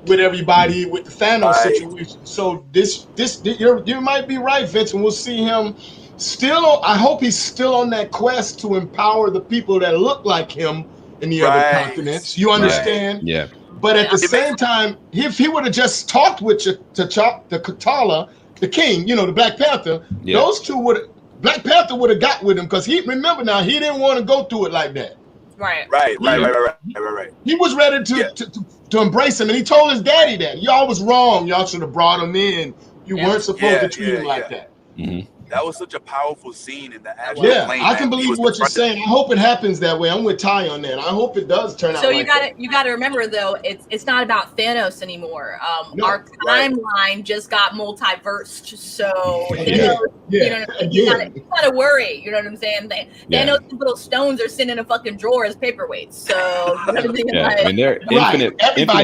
Speaker 4: with everybody with the Thanos situation. So this you might be right, Vincent. We'll see him still. I hope he's still on that quest to empower the people that look like him in the other continents. You understand?
Speaker 3: Yeah.
Speaker 4: But at the same time, if he would have just talked with T'Challa, the king, you know, the Black Panther, those two Black Panther would have got with him, because he didn't want to go through it like that.
Speaker 5: Right.
Speaker 4: He was ready to embrace him, and he told his daddy that y'all was wrong. Y'all should have brought him in. You weren't supposed to treat him like that.
Speaker 3: Mm-hmm.
Speaker 5: That was such a powerful scene in the actual plane.
Speaker 4: I can believe what you're saying. I hope it happens that way. I'm with Ty on that. I hope it does turn out.
Speaker 2: So you got to remember though, it's not about Thanos anymore. Our timeline just got multiversed. So you gotta worry. You know what I'm saying? Thanos' little stones are sitting in a fucking drawer as paperweights. So
Speaker 3: I mean, there are infinite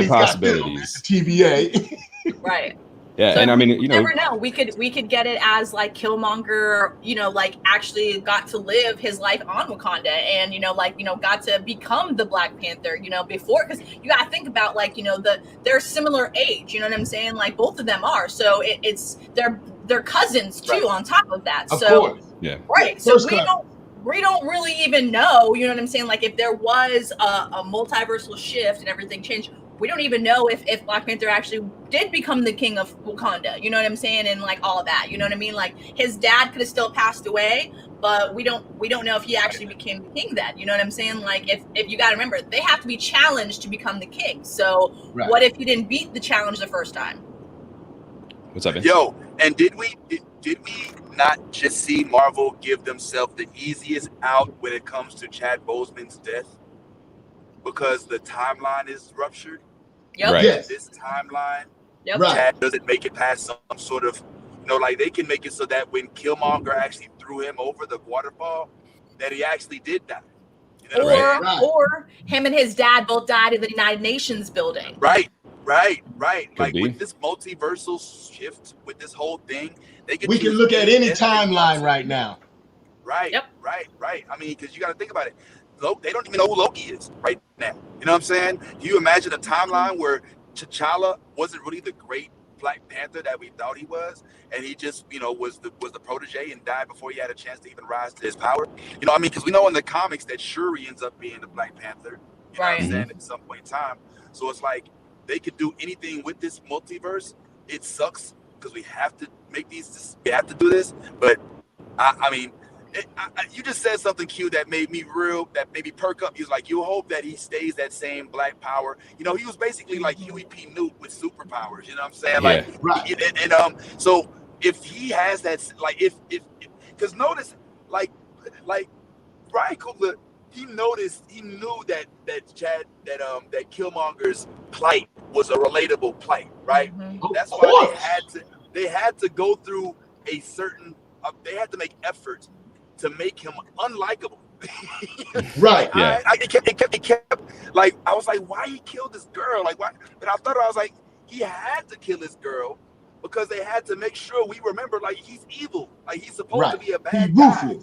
Speaker 3: possibilities.
Speaker 4: TVA.
Speaker 2: Right.
Speaker 3: Yeah,
Speaker 2: so
Speaker 3: and I mean,
Speaker 2: you never know. We could get it as like Killmonger, like actually got to live his life on Wakanda, and got to become the Black Panther, before, because you got to think about they're similar age. You know what I'm saying? Like both of them are. So they're cousins too. On top of that,
Speaker 4: of course.
Speaker 3: Yeah.
Speaker 2: Right. So we don't really even know. You know what I'm saying? Like if there was a multiversal shift and everything changed. We don't even know if Black Panther actually did become the king of Wakanda. You know what I'm saying? And like all of that. You know what I mean? Like his dad could have still passed away, but we don't know if he actually became the king then. You know what I'm saying? Like if you got to remember, they have to be challenged to become the king. So what if he didn't beat the challenge the first time?
Speaker 3: What's up, Vince?
Speaker 5: Yo, and did we not just see Marvel give themselves the easiest out when it comes to Chad Boseman's death? Because the timeline is ruptured.
Speaker 2: Yep.
Speaker 3: Right.
Speaker 4: Yes.
Speaker 5: This timeline,
Speaker 4: Right.
Speaker 5: doesn't make it past some sort of, like they can make it so that when Killmonger actually threw him over the waterfall, that he actually did die. You know
Speaker 2: Or him and his dad both died in the United Nations building.
Speaker 5: Right.
Speaker 3: Could
Speaker 5: Like
Speaker 3: be.
Speaker 5: with this multiversal shift, with this whole thing,
Speaker 4: we can look at any timeline right now.
Speaker 5: Right. Yep. Right. I mean, because you got to think about it. They don't even know who Loki is right now. You know what I'm saying? Can you imagine a timeline where T'Challa wasn't really the great Black Panther that we thought he was, and he just, was the protege and died before he had a chance to even rise to his power? Because we know in the comics that Shuri ends up being the Black Panther. You know what I'm saying? At some point in time. So it's like they could do anything with this multiverse. It sucks because we have to do this. But I mean. You just said something, Q, that made me perk up. He was like, you hope that he stays that same Black power. He was basically like Huey P. Newt with superpowers. You know what I'm saying?
Speaker 3: Yeah.
Speaker 5: Like, right. So if he has that, like, because notice, like Brian Coogler, he knew that Killmonger's plight was a relatable plight, right?
Speaker 2: Mm-hmm.
Speaker 5: That's why they had to go through a certain. They had to make efforts to make him unlikable.
Speaker 4: Right.
Speaker 3: Yeah.
Speaker 5: It kept like, I was like, why he killed this girl? Like, why? And I was like, he had to kill this girl because they had to make sure we remember, like, he's evil. Like, he's supposed to be a bad guy.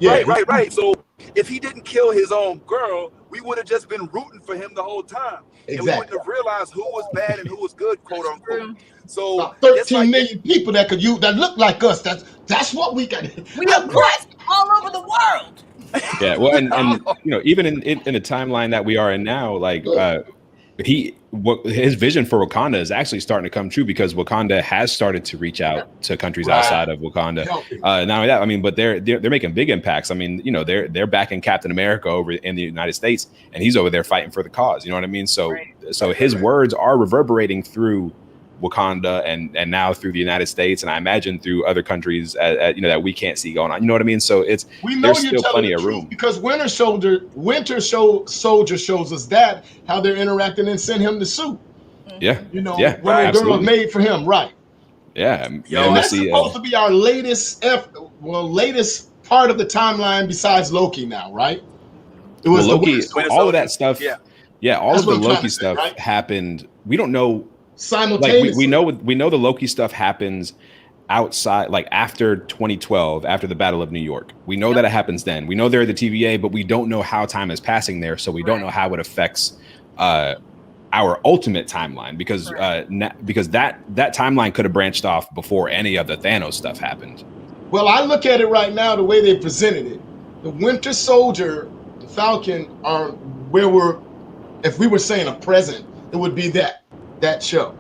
Speaker 5: Yeah, right. So if he didn't kill his own girl, we would have just been rooting for him the whole time. Exactly. And we wouldn't have realized who was bad and who was good, quote unquote. So
Speaker 4: about 13 million people that look like us. That's what we got.
Speaker 2: We are blessed all over the world.
Speaker 3: Yeah, well, and even in the timeline that we are in now, like his vision for Wakanda is actually starting to come true because Wakanda has started to reach out to countries outside of Wakanda. Not only that, I mean, but they're making big impacts. I mean, they're backing Captain America over in the United States, and he's over there fighting for the cause. You know what I mean? So his words are reverberating through Wakanda and now through the United States, and I imagine through other countries that we can't see going on. You know what I mean? So there's still plenty of room
Speaker 4: because Winter Soldier shows us that how they're interacting and send him the suit.
Speaker 3: Yeah,
Speaker 4: what the girl made for him, right?
Speaker 3: Yeah,
Speaker 4: that's supposed to be our latest part of the timeline besides Loki now, right? It was
Speaker 3: Loki. All of that stuff. Yeah, all of the Loki stuff
Speaker 4: right?
Speaker 3: happened. We don't know.
Speaker 4: Simultaneously,
Speaker 3: like we know the Loki stuff happens outside, like after 2012, after the Battle of New York. We know that it happens then. We know they're the TVA, but we don't know how time is passing there, so we don't know how it affects our ultimate timeline because that timeline could have branched off before any of the Thanos stuff happened.
Speaker 4: Well, I look at it right now the way they presented it. The Winter Soldier, the Falcon are where if we were saying a present, it would be that show.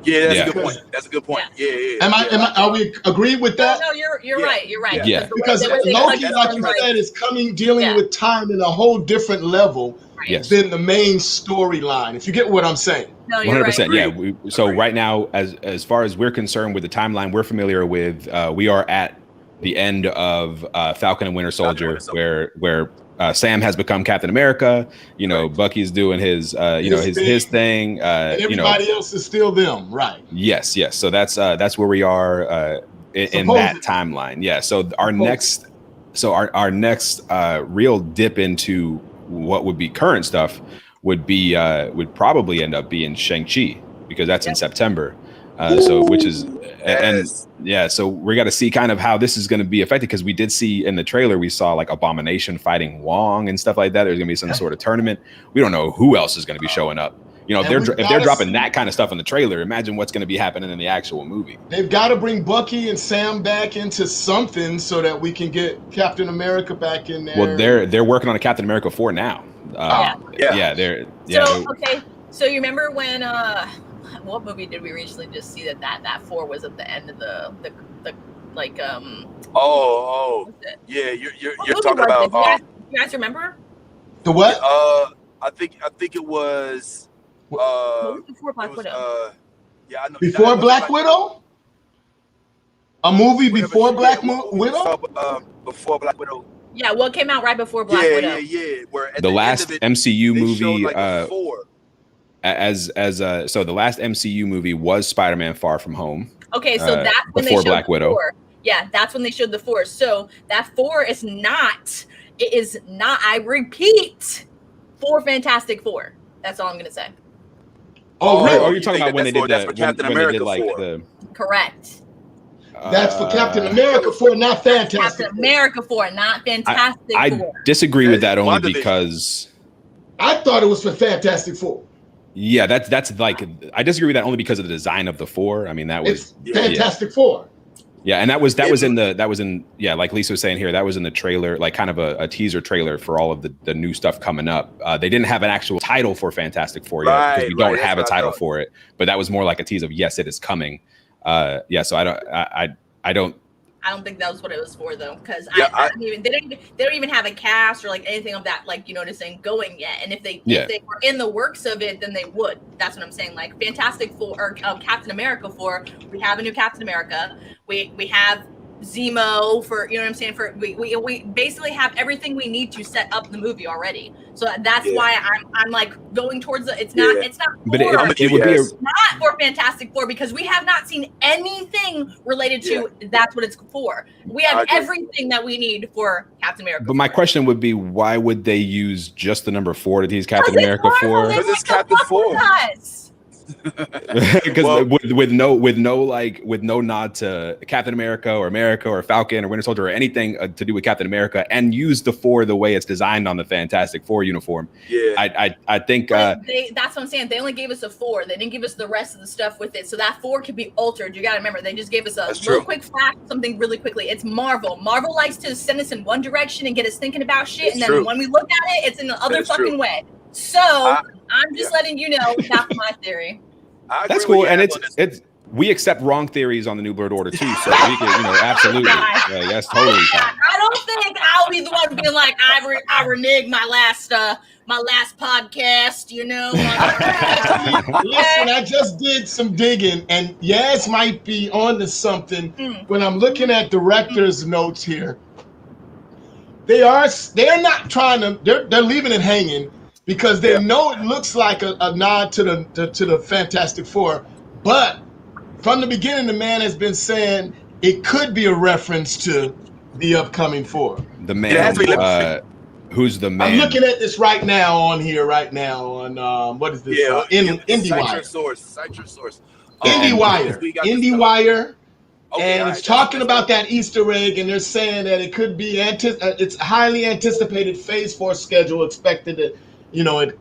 Speaker 5: Yeah, that's a good point. That's a good point. Yeah.
Speaker 4: Are we agreed with that?
Speaker 2: No, you're right. You're right.
Speaker 3: Yeah.
Speaker 4: Because Loki, like you said, is dealing with time in a whole different level than the main storyline. If you get what I'm saying.
Speaker 2: No, you're
Speaker 3: 100%. Yeah. So right now, as far as we're concerned with the timeline we're familiar with, we are at the end of Falcon and Winter Soldier, where Sam has become Captain America. You know, right. Bucky's doing his thing.
Speaker 4: And everybody else is still them, right?
Speaker 3: Yes. So that's where we are in that timeline. Yeah. So our next real dip into what would be current stuff would probably end up being Shang-Chi, because that's in September. So we got to see kind of how this is going to be affected, because we did see in the trailer, we saw like Abomination fighting Wong and stuff like that. There's going to be some sort of tournament. We don't know who else is going to be showing up. You know, if they're dropping that kind of stuff in the trailer, imagine what's going to be happening in the actual movie. They've
Speaker 4: got to bring Bucky and Sam back into something so that we can get Captain America back in there.
Speaker 3: Well, they're working on a Captain America 4 now.
Speaker 2: So you remember when what movie did we recently just see that 4 was at the end of the
Speaker 5: you're talking about
Speaker 2: you guys remember
Speaker 4: the what?
Speaker 5: I think it was
Speaker 2: before Black Widow.
Speaker 5: I know.
Speaker 4: Before Black Widow? A movie before Black Widow?
Speaker 5: Before Black Widow.
Speaker 2: Yeah, what came out right before Black Widow?
Speaker 5: Yeah. Where
Speaker 3: the last MCU movie
Speaker 5: like
Speaker 3: so the last MCU movie was Spider-Man Far From Home.
Speaker 2: Okay, so that's when they showed Black Widow. 4. Yeah, that's when they showed the 4. So that 4 is not. It is not. I repeat, 4 Fantastic Four. That's all I'm gonna say.
Speaker 3: Oh, really? Oh, you're talking about when they did
Speaker 5: Captain America
Speaker 3: 4.
Speaker 2: Correct.
Speaker 4: That's for Captain America 4, not Fantastic.
Speaker 2: Captain America 4, not Fantastic 4.
Speaker 3: I disagree with that only because
Speaker 4: I thought it was for Fantastic 4.
Speaker 3: Yeah, that's like, I disagree with that only because of the design of the 4. I mean, that was
Speaker 4: Fantastic 4.
Speaker 3: Yeah, and that was in like Lisa was saying here, that was in the trailer, like kind of a teaser trailer for all of the new stuff coming up. They didn't have an actual title for Fantastic Four yet, because we don't have a title for it, but that was more like a tease of yes, it is coming. So I don't
Speaker 2: think that was what it was for, though, because they don't even have a cast or like anything of that, like, you know what I'm saying, going yet. And if they were in the works of it, then they would. That's what I'm saying. Like Fantastic Four or Captain America 4, we have a new Captain America. We have Zemo for, you know what I'm saying, for we basically have everything we need to set up the movie already. So that's why I'm like going towards it's not
Speaker 3: but it would be
Speaker 2: not for Fantastic Four, because we have not seen anything related to that's what it's for. We have everything that we need for Captain America.
Speaker 3: But my question would be, why would they use just the number 4 to tease Captain America 4?
Speaker 5: Because it's Captain 4.
Speaker 3: Because with no nod to Captain America or Falcon or Winter Soldier or anything to do with Captain America, and use the 4 the way it's designed on the Fantastic Four uniform. I think
Speaker 2: that's what I'm saying. They only gave us a 4. They didn't give us the rest of the stuff with it, so that 4 could be altered. You got to remember, they just gave us a real quick flash, something really quickly. It's Marvel. Marvel likes to send us in one direction and get us thinking about shit, and then when we look at it, it's in the other fucking way. So I'm just letting you know that's my theory.
Speaker 3: That's cool, and it's we accept wrong theories on the New Blerd Order too, so we can, absolutely, that's totally fine.
Speaker 2: I don't think I'll be the one being like, I reneged my last podcast,
Speaker 4: Listen, I just did some digging, and Yaz might be on to something. When I'm looking at director's notes here, they're not trying to, they're leaving it hanging, because they know it looks like a nod to the Fantastic Four, but from the beginning, the man has been saying it could be a reference to the upcoming 4.
Speaker 3: The man, who's the man?
Speaker 4: I'm looking at this right now on what is this? IndieWire.
Speaker 5: Cite your source.
Speaker 4: IndieWire. And it's talking about that Easter egg, and they're saying that it could be it's highly anticipated Phase 4 schedule expected at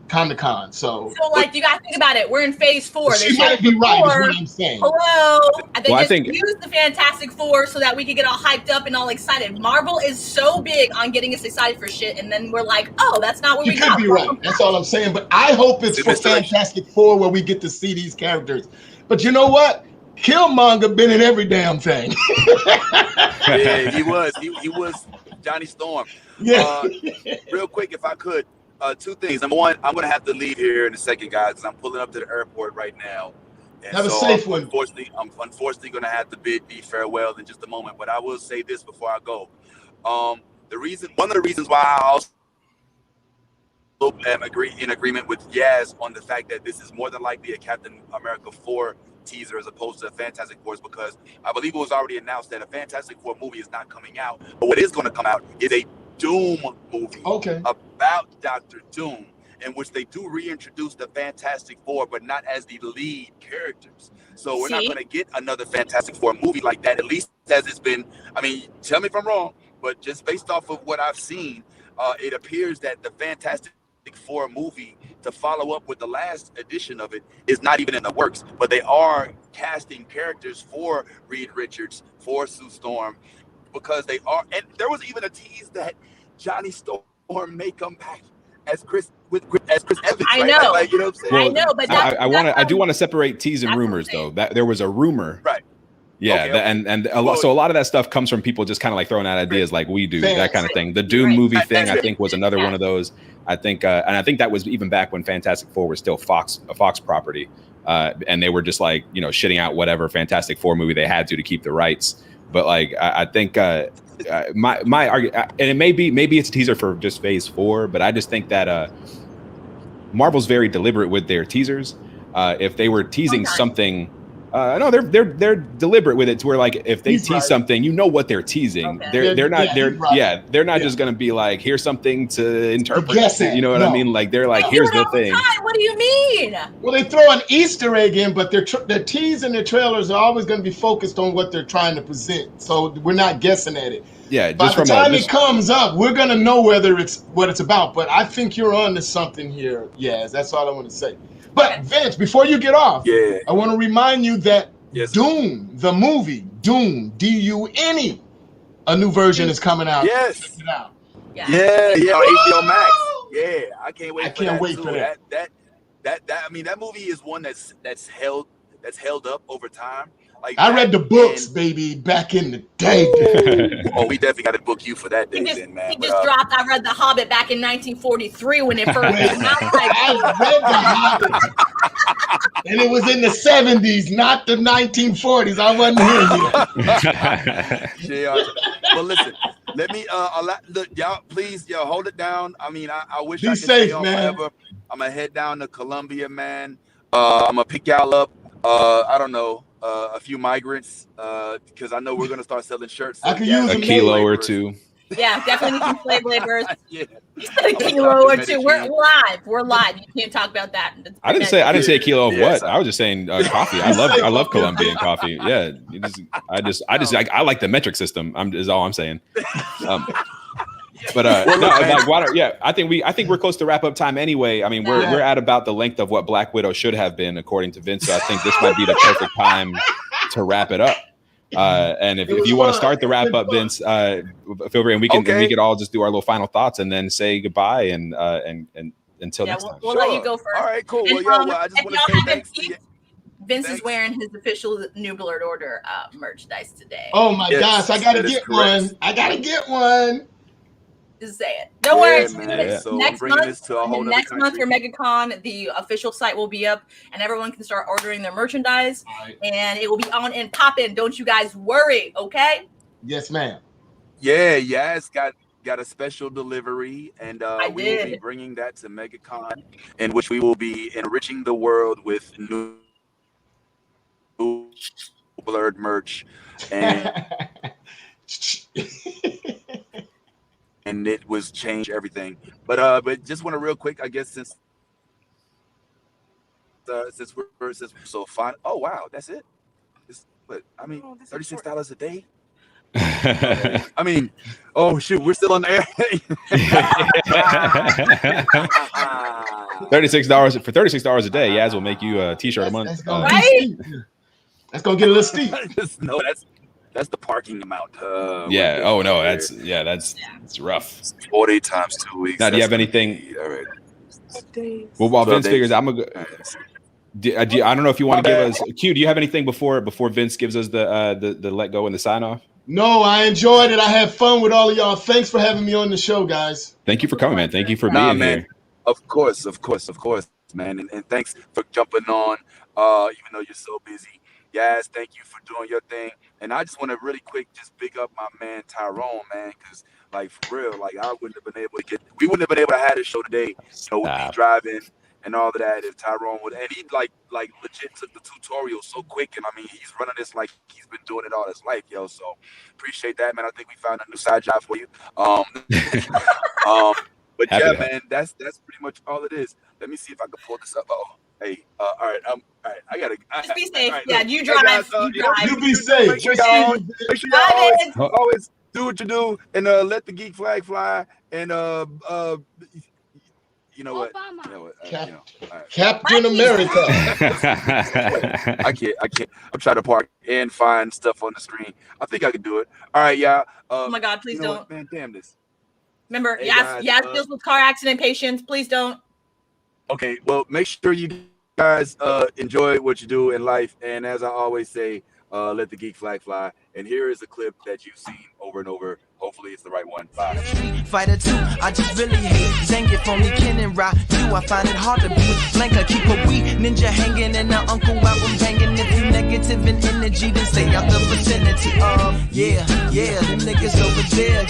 Speaker 4: Comic-Con. So
Speaker 2: like, you gotta think about it. We're in Phase 4.
Speaker 4: She might be right, is what I'm saying.
Speaker 2: Hello. I think used the Fantastic Four so that we could get all hyped up and all excited. Marvel is so big on getting us excited for shit, and then we're like, oh, that's not what we got.
Speaker 4: You could be right. That's all I'm saying. But I hope it's for Fantastic Four where we get to see these characters. But you know what? Killmonger been in every damn thing.
Speaker 5: Yeah, he was. He was Johnny Storm.
Speaker 4: Yeah.
Speaker 5: Real quick, if I could. 2 things. Number 1, I'm going to have to leave here in a second, guys, because I'm pulling up to the airport right now. And
Speaker 4: Have a
Speaker 5: so
Speaker 4: safe one.
Speaker 5: I'm unfortunately going to have to bid thee farewell in just a moment. But I will say this before I go. One of the reasons why I also am in agreement with Yaz on the fact that this is more than likely a Captain America 4 teaser as opposed to a Fantastic Four is because I believe it was already announced that a Fantastic Four movie is not coming out. But what is going to come out is a Doom movie about Dr. Doom, in which they do reintroduce the Fantastic Four, but not as the lead characters. So we're not going to get another Fantastic Four movie like that, at least as it's been. I mean, tell me if I'm wrong, but just based off of what I've seen, it appears that the Fantastic Four movie to follow up with the last edition of it is not even in the works, but they are casting characters for Reed Richards, for Sue Storm, because they are. And there was even a tease that Johnny Storm may come back as Chris Evans.
Speaker 2: I
Speaker 5: right?
Speaker 2: know.
Speaker 5: Like, you know what I'm saying?
Speaker 2: I know, but
Speaker 3: I do want to separate tease and rumors though. That there was a rumor,
Speaker 5: right?
Speaker 3: Yeah,
Speaker 5: Okay.
Speaker 3: and a lot. So a lot of that stuff comes from people just kind of like throwing out ideas like we do, that kind of thing. The Doom movie thing, I think, was another one of those. I think, and I think that was even back when Fantastic Four was still a Fox property, and they were just like, you know, shitting out whatever Fantastic Four movie they had to keep the rights. But like, I think my argument, and it maybe it's a teaser for just Phase 4, but I just think that Marvel's very deliberate with their teasers. If they were teasing something. No, they're deliberate with it to where like if they tease something, you know what they're teasing.
Speaker 2: Okay.
Speaker 3: They're not just gonna be like, here's something to interpret. You know what I mean? Like they're like, here's the thing.
Speaker 2: What do you mean?
Speaker 4: Well, they throw an Easter egg in, but their tease and their trailers are always going to be focused on what they're trying to present. So we're not guessing at it.
Speaker 3: Yeah,
Speaker 4: by the time it comes up, we're gonna know whether it's what it's about. But I think you're on to something here. Yes, that's all I want to say. But Vince, before you get off, I want to remind you that Doom, the movie, Doom, D-U-N-E, a new version is coming out.
Speaker 5: Yes.
Speaker 4: Check it out.
Speaker 5: Yeah, on HBO Max. Yeah, I can't wait. I
Speaker 4: can't wait for that.
Speaker 5: I mean, that movie is one that's held up over time. Like
Speaker 4: I read the books, baby, back in the day.
Speaker 5: Oh, we definitely got to book you for that day, man.
Speaker 2: He just dropped. I read The Hobbit back in 1943 when it first came out.
Speaker 4: I read The Hobbit, and it was in the 70s, not the 1940s. I wasn't here yet.
Speaker 5: Well, listen, let me look, y'all. Please, hold it down. I mean, I wish
Speaker 4: I
Speaker 5: could
Speaker 4: safe,
Speaker 5: stay on
Speaker 4: man.
Speaker 5: forever. I'm gonna head down to Colombia, man. I'm gonna pick y'all up. I don't know. A few migrants, because I know we're gonna start selling shirts.
Speaker 4: I could use
Speaker 3: a kilo or two.
Speaker 2: Yeah, definitely need some slave laborers.
Speaker 5: Yeah.
Speaker 2: A kilo or two. We're live. We're live. You can't talk about that.
Speaker 3: I didn't say a kilo of what. I was just saying coffee. I love Colombian coffee. Yeah, I like the metric system. Is all I'm saying. But I think we're close to wrap up time anyway. I mean, we're at about the length of what Black Widow should have been, according to Vince. So I think this might be the perfect time to wrap it up. And if you want to start the wrap up, Vince, feel free, and we can all just do our little final thoughts and then say goodbye and until next time.
Speaker 2: We'll let you go first.
Speaker 5: All right, cool.
Speaker 2: And,
Speaker 5: I just want to say thanks.
Speaker 2: Vince is wearing his official New Blerd Order merchandise today.
Speaker 4: Oh my gosh, I gotta get one. I gotta get one.
Speaker 2: Just say it. Don't worry.
Speaker 5: So
Speaker 2: next month for MegaCon, the official site will be up, and everyone can start ordering their merchandise, and it will be on and popping. Don't you guys worry, okay?
Speaker 4: Yes, ma'am.
Speaker 5: Yeah, it's got a special delivery, and we will be bringing that to MegaCon, in which we will be enriching the world with new Blerd merch, and and it was change everything. But just want to real quick, I guess since we're so fine. Oh wow, that's it. $36 a day. I mean, oh shoot, we're still on the air.
Speaker 3: $36 for $36 a day. Yaz will make you a t-shirt a month.
Speaker 4: Let's go get a little steep.
Speaker 5: No, that's the parking amount.
Speaker 3: Yeah. Oh no, it's rough.
Speaker 5: 40 times 2 weeks.
Speaker 3: Now, do you have anything?
Speaker 5: All right.
Speaker 3: Well, while Vince figures, I'm gonna go. I don't know if you want to give us Q. Do you have anything before Vince gives us the let go and the sign off?
Speaker 4: No, I enjoyed it. I had fun with all of y'all. Thanks for having me on the show, guys.
Speaker 3: Thank you for coming, man. Thank you for being here.
Speaker 5: Of course. man. And thanks for jumping on, even though you're so busy. Yaz, thank you for doing your thing. And I just want to really quick just big up my man Tyrone, man, because like for real, like we wouldn't have been able to have this show today, with me driving and all of that if Tyrone would. And he like legit took the tutorial so quick, and I mean he's running this like he's been doing it all his life, yo. So appreciate that, man. I think we found a new side job for you. But yeah, man, that's pretty much all it is. Let me see if I can pull this up. Oh, hey, all right, I gotta
Speaker 2: just be safe.
Speaker 5: Right,
Speaker 2: yeah, you drive.
Speaker 4: You be safe.
Speaker 5: Make sure y'all always do what you do, and let the geek flag fly. And you know what?
Speaker 4: Captain America.
Speaker 5: I can't. I'm trying to park and find stuff on the screen. I think I can do it. All right, y'all.
Speaker 2: Oh my God, please don't.
Speaker 5: What, man, damn this.
Speaker 2: Remember, hey, Yas deals with car accident patients. Please don't.
Speaker 5: Okay, well, make sure you guys enjoy what you do in life. And as I always say, let the geek flag fly. And here is a clip that you've seen over and over. Hopefully it's the right one. Bye.
Speaker 6: Fighter 2, I just really hate Zangief, only Ken and Ra 2. I find it hard to be Blanca, keep a wee ninja hanging and the uncle album banging. If you negative in energy, then stay out the vicinity. Yeah, them niggas over there.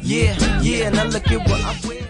Speaker 6: Yeah, now look at what I wear.